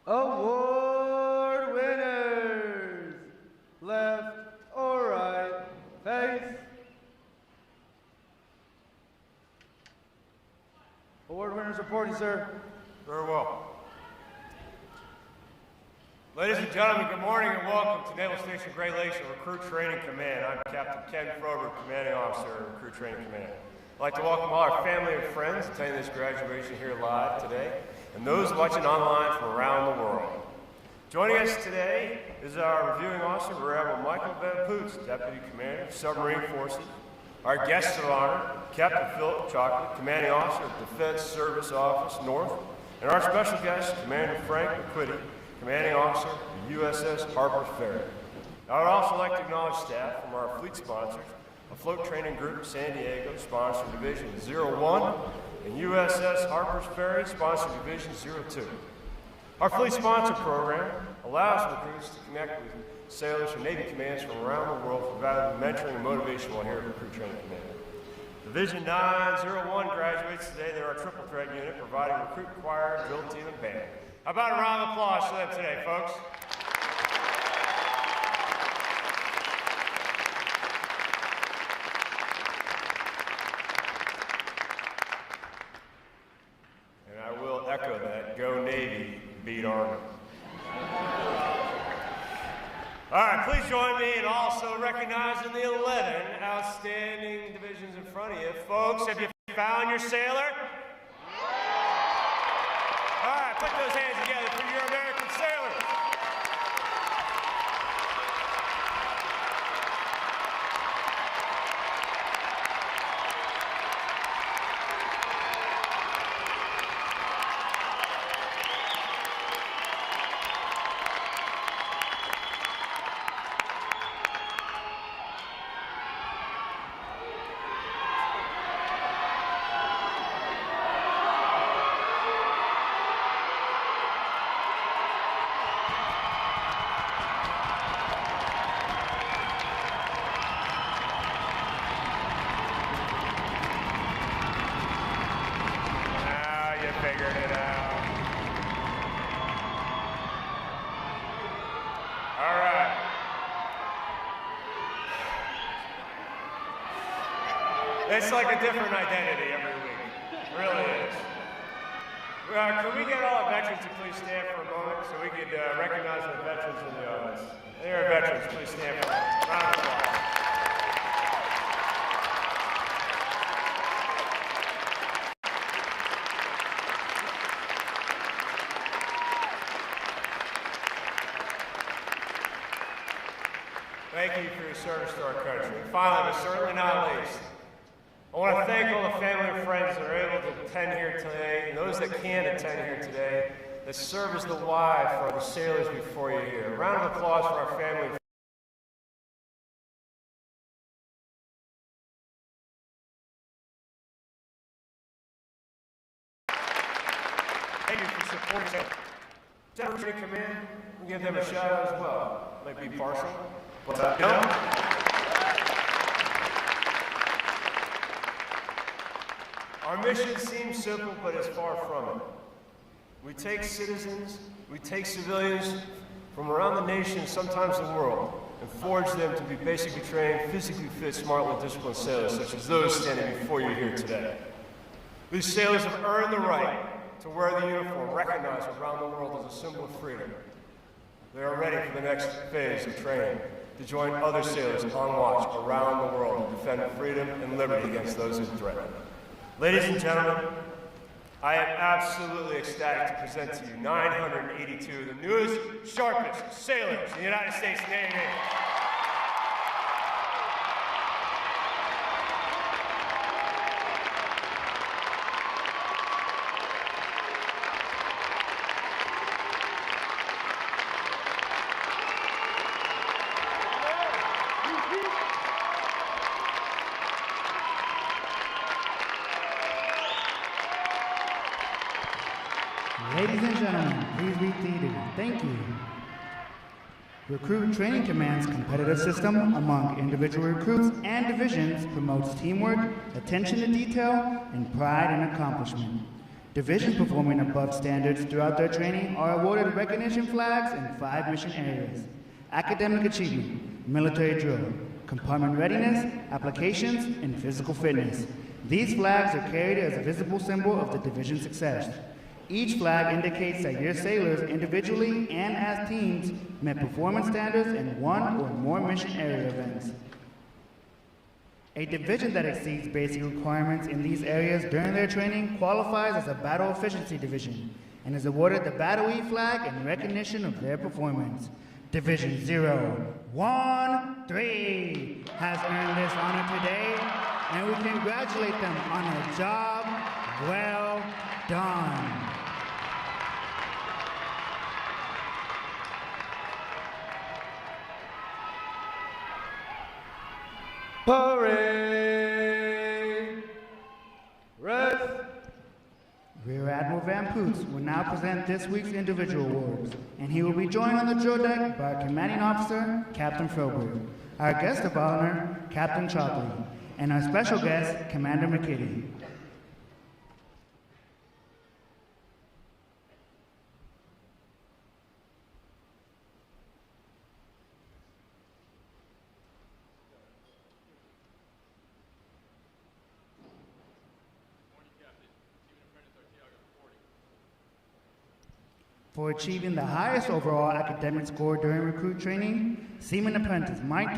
Award winners! Left or right, face. Award winners reporting, sir. Very well. Ladies and gentlemen, good morning and welcome to Naval Station Great Lakes Recruit Training Command. I'm Captain Ken Frober, Commanding Officer of Recruit Training Command. I'd like to welcome all our family and friends attending this graduation here live today, and those watching online from around the world. Joining us today is our reviewing officer, Rear Admiral Michael Van Poots, Deputy Commander, Submarine Forces. Our guests of honor, Captain Philip Chocolate, Commanding Officer of Defense Service Office North, and our special guest, Commander Frank McQuitty, Commanding Officer of the USS Harper's Ferry. I would also like to acknowledge staff from our fleet sponsors, Afloat Training Group San Diego, sponsor Division 01, and USS Harper's Ferry, sponsor Division 02. Our fleet sponsor program allows recruits to connect with sailors from Navy commands from around the world for valuable mentoring and motivation while here at Recruit Training Command. Division 901 graduates today. They're our triple threat unit providing recruit, choir, drill team, and band. How about a round of applause for them today, folks? And I will echo that. Go Navy, beat Army. All right, please join me in also recognizing the 11 outstanding divisions in front of you. Folks, have you found your sailor? All right, put those hands together for your American sailors. It's like a different identity every week. It really is. Can we get all the veterans to please stand for a moment so we could recognize the veterans in the audience? There are veterans, please stand for a round of applause. Thank you for your service to our country. And finally, but certainly not least, I want to thank all the family and friends that are able to attend here today, and those that can't attend here today, that serve as the why for the sailors before you here. A round of applause for our family and thank you for supporting Deputy Command. We'll give them a shout out as well. Might be partial, but you know. Our mission seems simple, but it's far from it. We take citizens, we take civilians from around the nation, sometimes the world, and forge them to be basically trained, physically fit, smartly disciplined sailors, such as those standing before you here today. These sailors have earned the right to wear the uniform, recognized around the world as a symbol of freedom. They are ready for the next phase of training, to join other sailors on watch around the world to defend freedom and liberty against those who threaten. Ladies and gentlemen, I am absolutely ecstatic to present to you 982 of the newest, sharpest sailors in the United States Navy. Ladies and gentlemen, please be seated. Thank you. Recruit Training Command's competitive system among individual recruits and divisions promotes teamwork, attention to detail, and pride in accomplishment. Divisions performing above standards throughout their training are awarded recognition flags in 5 mission areas: academic achievement, military drill, compartment readiness, applications, and physical fitness. These flags are carried as a visible symbol of the division's success. Each flag indicates that your sailors, individually and as teams, met performance standards in 1 or more mission area events. A division that exceeds basic requirements in these areas during their training qualifies as a battle efficiency division and is awarded the Battle E flag in recognition of their performance. Division 013 has earned this honor today, and we congratulate them on a job well done. Parade! Rest! Rear Admiral Van Poots will now present this week's individual awards, and he will be joined on the drill deck by our commanding officer, Captain Froberg, our guest of honor, Captain Chopley, and our special guest, Commander McKitty. For achieving the highest overall academic score during recruit training, Seaman Apprentice Mike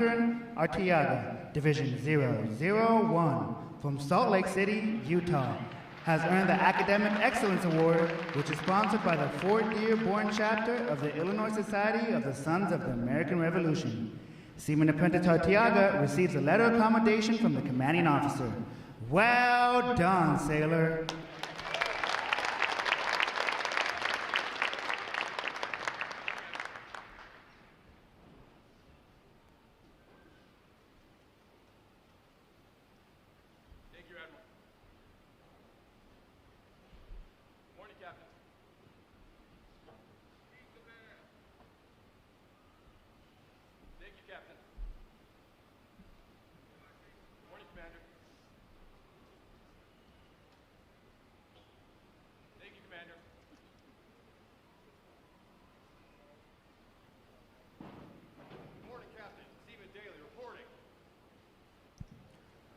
Arteaga, Division 001 from Salt Lake City, Utah, has earned the Academic Excellence Award, which is sponsored by the Fort Dearborn chapter of the Illinois Society of the Sons of the American Revolution. Seaman Apprentice Arteaga receives a letter of commendation from the commanding officer. Well done, sailor.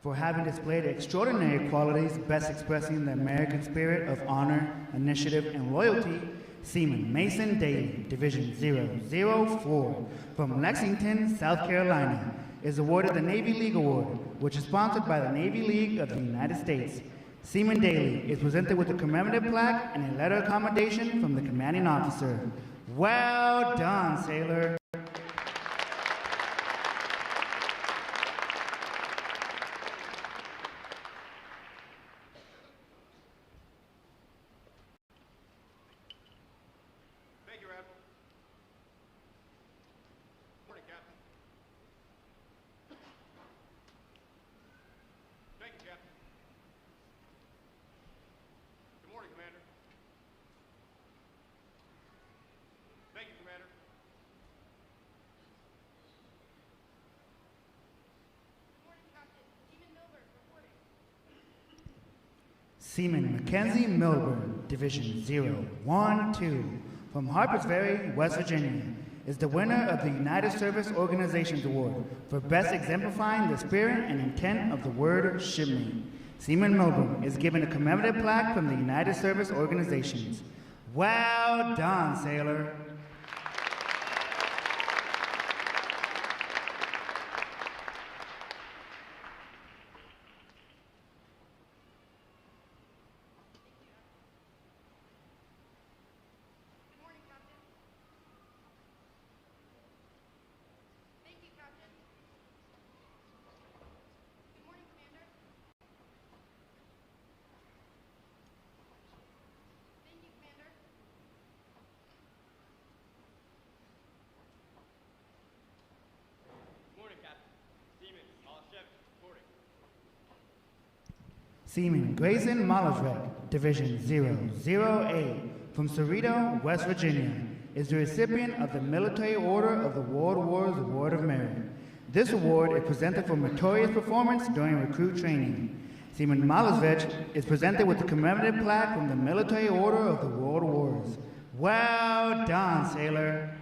For having displayed extraordinary qualities best expressing the American spirit of honor, initiative, and loyalty, Seaman Mason Daly, Division 004 from Lexington, South Carolina, is awarded the Navy League Award, which is sponsored by the Navy League of the United States. Seaman Daly is presented with a commemorative plaque and a letter of commendation from the commanding officer. Well done, sailor. Seaman Mackenzie Milburn, Division 012 from Harpers Ferry, West Virginia, is the winner of the United Service Organizations Award for best exemplifying the spirit and intent of the word shipmate. Seaman Milburn is given a commemorative plaque from the United Service Organizations. Well done, sailor. Seaman Grayson Malazrek, Division 008 from Cerrito, West Virginia, is the recipient of the Military Order of the World War's Award of Merit. This award is presented for meritorious performance during recruit training. Seaman Malazvech is presented with the commemorative plaque from the Military Order of the World Wars. Well done, sailor.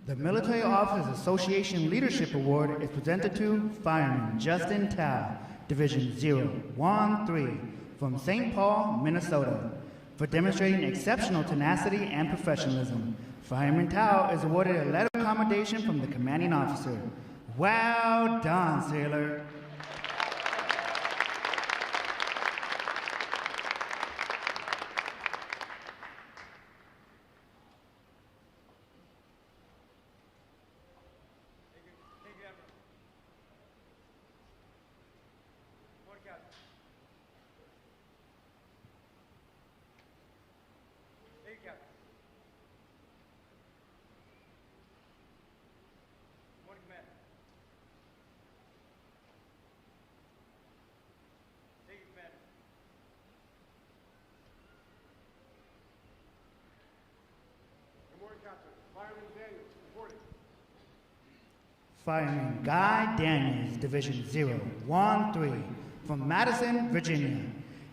The Military Officers Association Leadership Award is presented to Fireman Justin Tao, Division 013, from St. Paul, Minnesota, for demonstrating exceptional tenacity and professionalism. Fireman Tao is awarded a letter of commendation from the commanding officer. Well done, sailor. Fireman Guy Daniels, Division 013, from Madison, Virginia,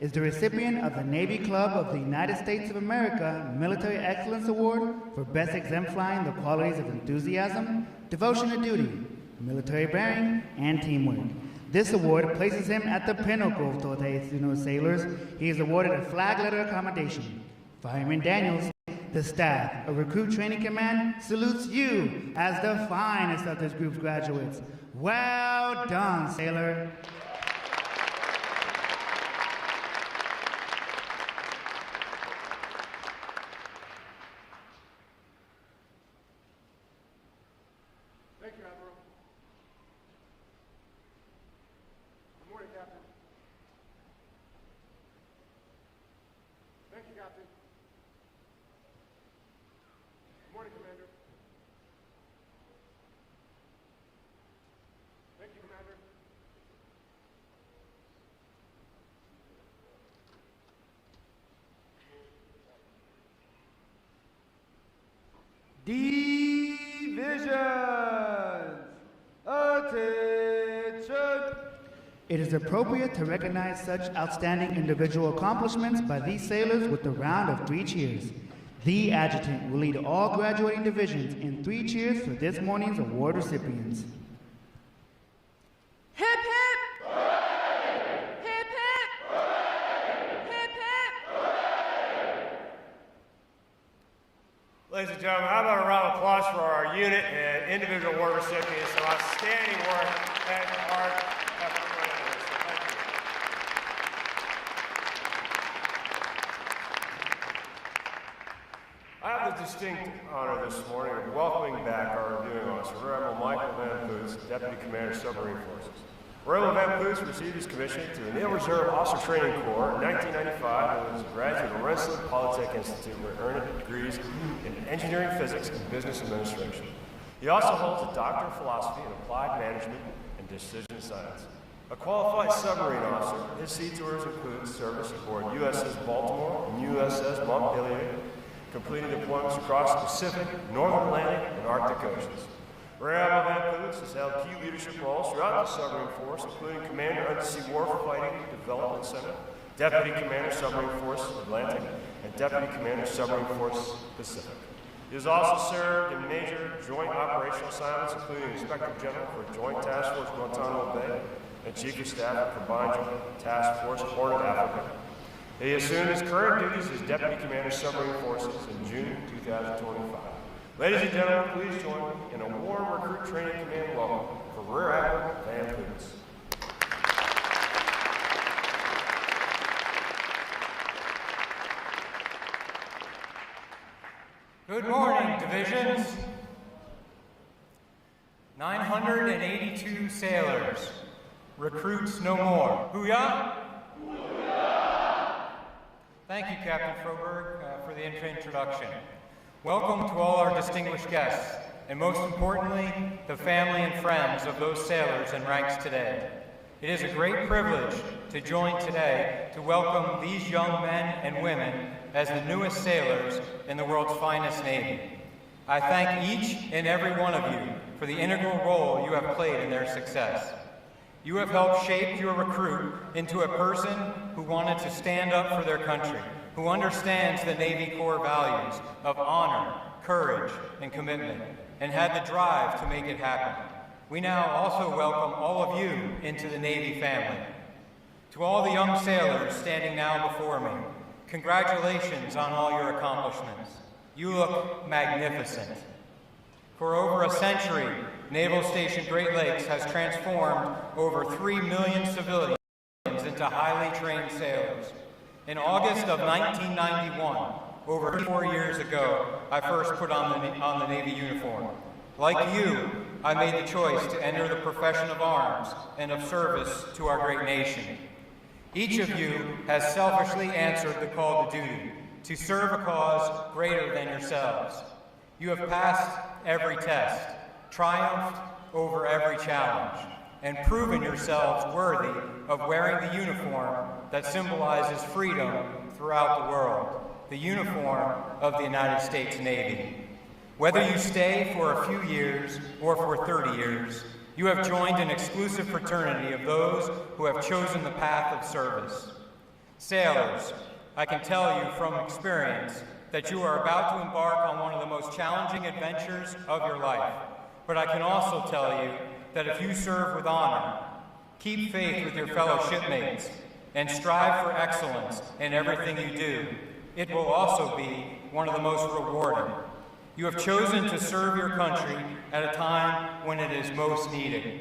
is the recipient of the Navy Club of the United States of America Military Excellence Award for best exemplifying the qualities of enthusiasm, devotion to duty, military bearing, and teamwork. This award places him at the pinnacle of Filipino sailors. He is awarded a flag letter of commendation. Fireman Daniels, the staff of Recruit Training Command salutes you as the finest of this group's graduates. Well done, sailor. Thank you, Admiral. Good morning, Captain. Thank you, Captain. Good morning, Commander. Thank you, Commander. Divisions, attention! It is appropriate to recognize such outstanding individual accomplishments by these sailors with a round of 3 cheers. The adjutant will lead all graduating divisions in 3 cheers for this morning's award recipients. Hip hip! Hip hip! Hip hip! Ladies and gentlemen, how about a round of applause for our unit and individual award recipients for outstanding work and hard effort. Thank you. I have the distinct honor this morning of welcoming back our reviewing officer, Rear Admiral Michael Van Poots, Deputy Commander Submarine Forces. Rear Admiral Van Poots received his commission to the Naval Reserve Officer Training Corps in 1995 and was a graduate of Rensselaer Polytech Institute where he earned degrees in engineering physics and business administration. He also holds a Doctor of Philosophy in Applied Management and Decision Science. A qualified submarine officer, his sea tours include service aboard USS Baltimore and USS Montpelier, completing deployments across the Pacific, Northern Atlantic, and Arctic Oceans. Rear Admiral Van Poots has held key leadership roles throughout the submarine force, including Commander Undersea Warfighting Development Center, Deputy Commander Submarine Force Atlantic, and Deputy Commander Submarine Force Pacific. He has also served in major joint operational assignments, including Inspector General for Joint Task Force Guantanamo Bay and Chief of Staff of Combined Joint Task Force Horn of Africa. He assumed his current duties as Deputy Commander Submarine Forces in June 2025. Ladies and gentlemen, please join me in a warm Recruit Training Command welcome for Rear Admiral Van Poots. Good morning, divisions. 982 sailors. Recruits no more. Hoo-yah? Thank you, Captain Froberg, for the introduction. Welcome to all our distinguished guests, and most importantly, the family and friends of those sailors in ranks today. It is a great privilege to join today to welcome these young men and women as the newest sailors in the world's finest Navy. I thank each and every one of you for the integral role you have played in their success. You have helped shape your recruit into a person who wanted to stand up for their country, who understands the Navy core values of honor, courage, and commitment, and had the drive to make it happen. We now also welcome all of you into the Navy family. To all the young sailors standing now before me, congratulations on all your accomplishments. You look magnificent. For over a century, Naval Station Great Lakes has transformed over 3 million civilians into highly trained sailors. In August of 1991, over 4 years ago, I first put on the Navy uniform. Like you, I made the choice to enter the profession of arms and of service to our great nation. Each of you has selfishly answered the call to duty, to serve a cause greater than yourselves. You have passed every test, triumphed over every challenge, and proven yourselves worthy of wearing the uniform that symbolizes freedom throughout the world, the uniform of the United States Navy. Whether you stay for a few years or for 30 years, you have joined an exclusive fraternity of those who have chosen the path of service. Sailors, I can tell you from experience that you are about to embark on one of the most challenging adventures of your life. But I can also tell you that if you serve with honor, keep faith with your fellow shipmates, and strive for excellence in everything you do, it will also be one of the most rewarding. You have chosen to serve your country at a time when it is most needed.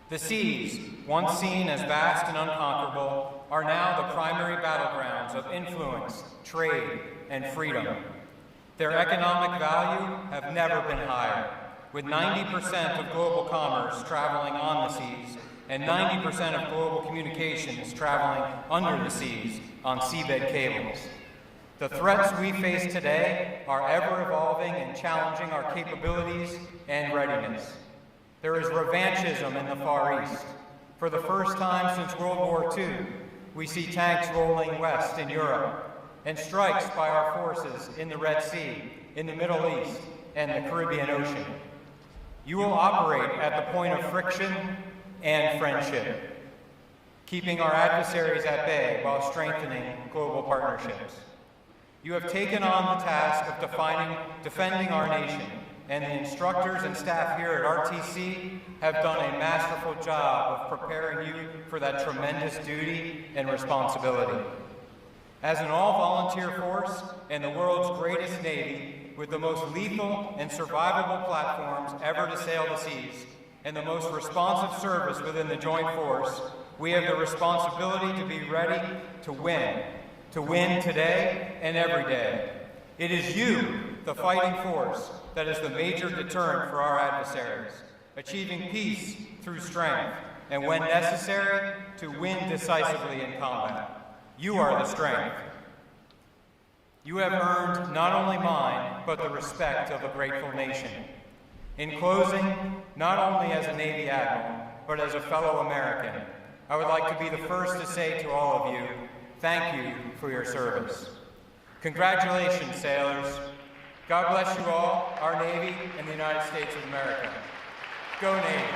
The seas, once seen as vast and unconquerable, are now the primary battlegrounds of influence, trade, and freedom. Their economic value have never been higher, with 90% of global commerce traveling on the seas and 90% of global communications traveling under the seas on seabed cables. The threats we face today are ever evolving and challenging our capabilities and readiness. There is revanchism in the Far East. For the first time since World War II, we see tanks rolling west in Europe and strikes by our forces in the Red Sea, in the Middle East, and the Caribbean Ocean. You will operate at the point of friction and friendship, keeping our adversaries at bay while strengthening global partnerships. You have taken on the task of defending our nation, and the instructors and staff here at RTC have done a masterful job of preparing you for that tremendous duty and responsibility. As an all-volunteer force and the world's greatest Navy, with the most lethal and survivable platforms ever to sail the seas, and the most responsive service within the Joint Force, we have the responsibility to be ready to win today and every day. It is you, the fighting force, that is the major deterrent for our adversaries, achieving peace through strength, and when necessary, to win decisively in combat. You are the strength. You have earned not only mine, but the respect of a grateful nation. In closing, not only as a Navy Admiral, but as a fellow American, I would like to be the first to say to all of you, thank you for your service. Congratulations, sailors. God bless you all, our Navy, and the United States of America. Go Navy.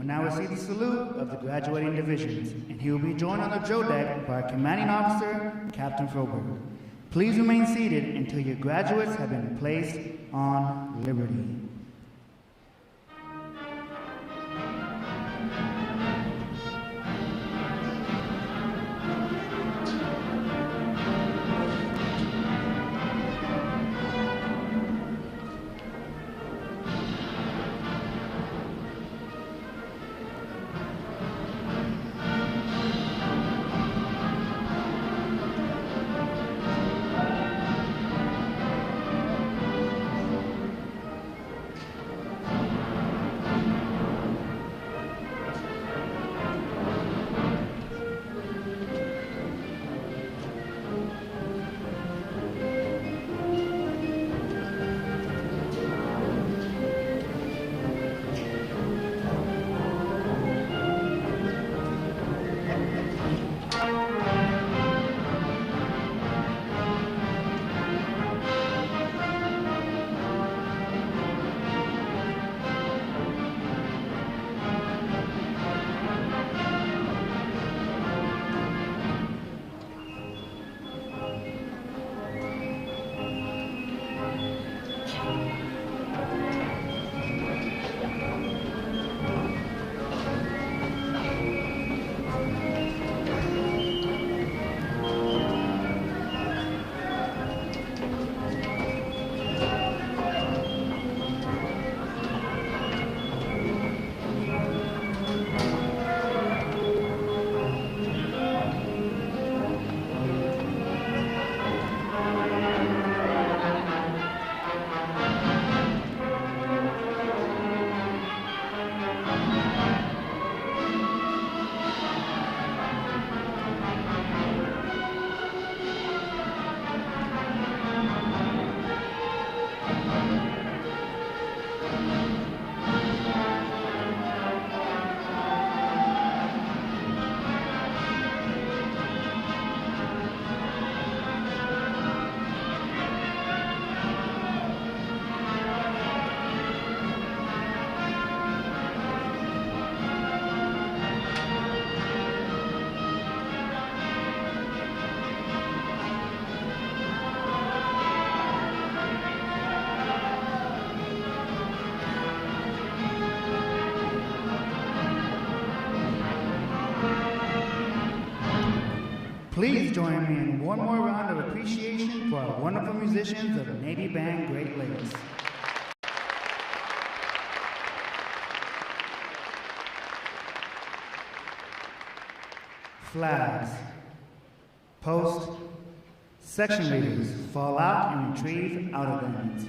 will now receive the salute of the graduating divisions, and he will be joined on the drill deck by our commanding officer, Captain Froberg. Please remain seated until your graduates have been placed on liberty. Please join me in one more round of appreciation for our wonderful musicians of Navy Band Great Lakes. Flags. Post. Section leaders fall out and retrieve outer garments.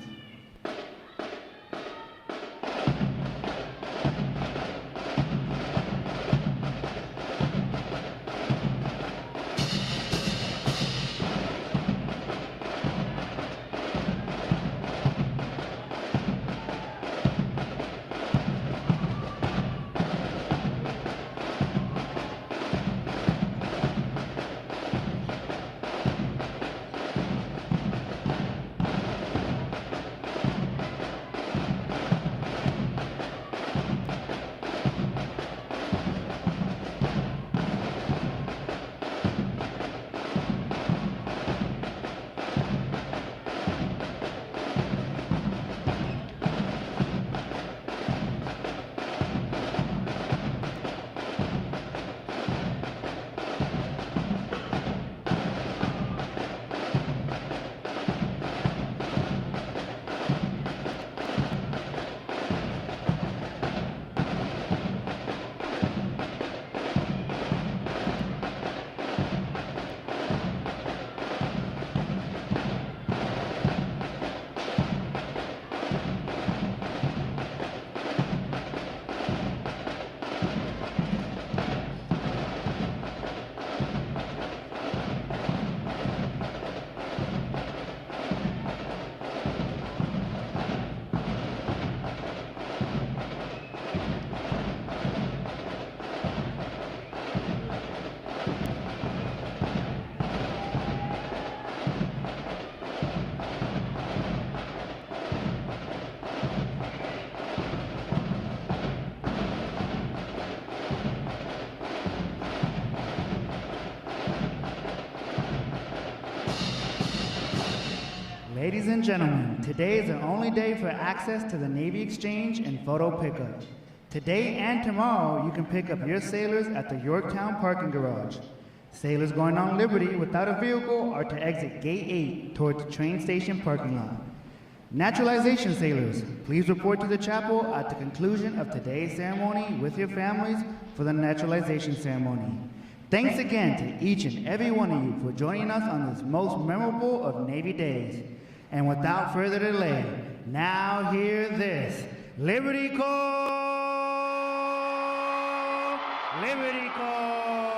Ladies and gentlemen, today is the only day for access to the Navy Exchange and photo pickup. Today and tomorrow, you can pick up your sailors at the Yorktown parking garage. Sailors going on Liberty without a vehicle are to exit Gate 8 towards the train station parking lot. Naturalization sailors, please report to the chapel at the conclusion of today's ceremony with your families for the naturalization ceremony. Thanks again to each and every one of you for joining us on this most memorable of Navy days. And without further delay, now hear this. Liberty Call! Liberty Call!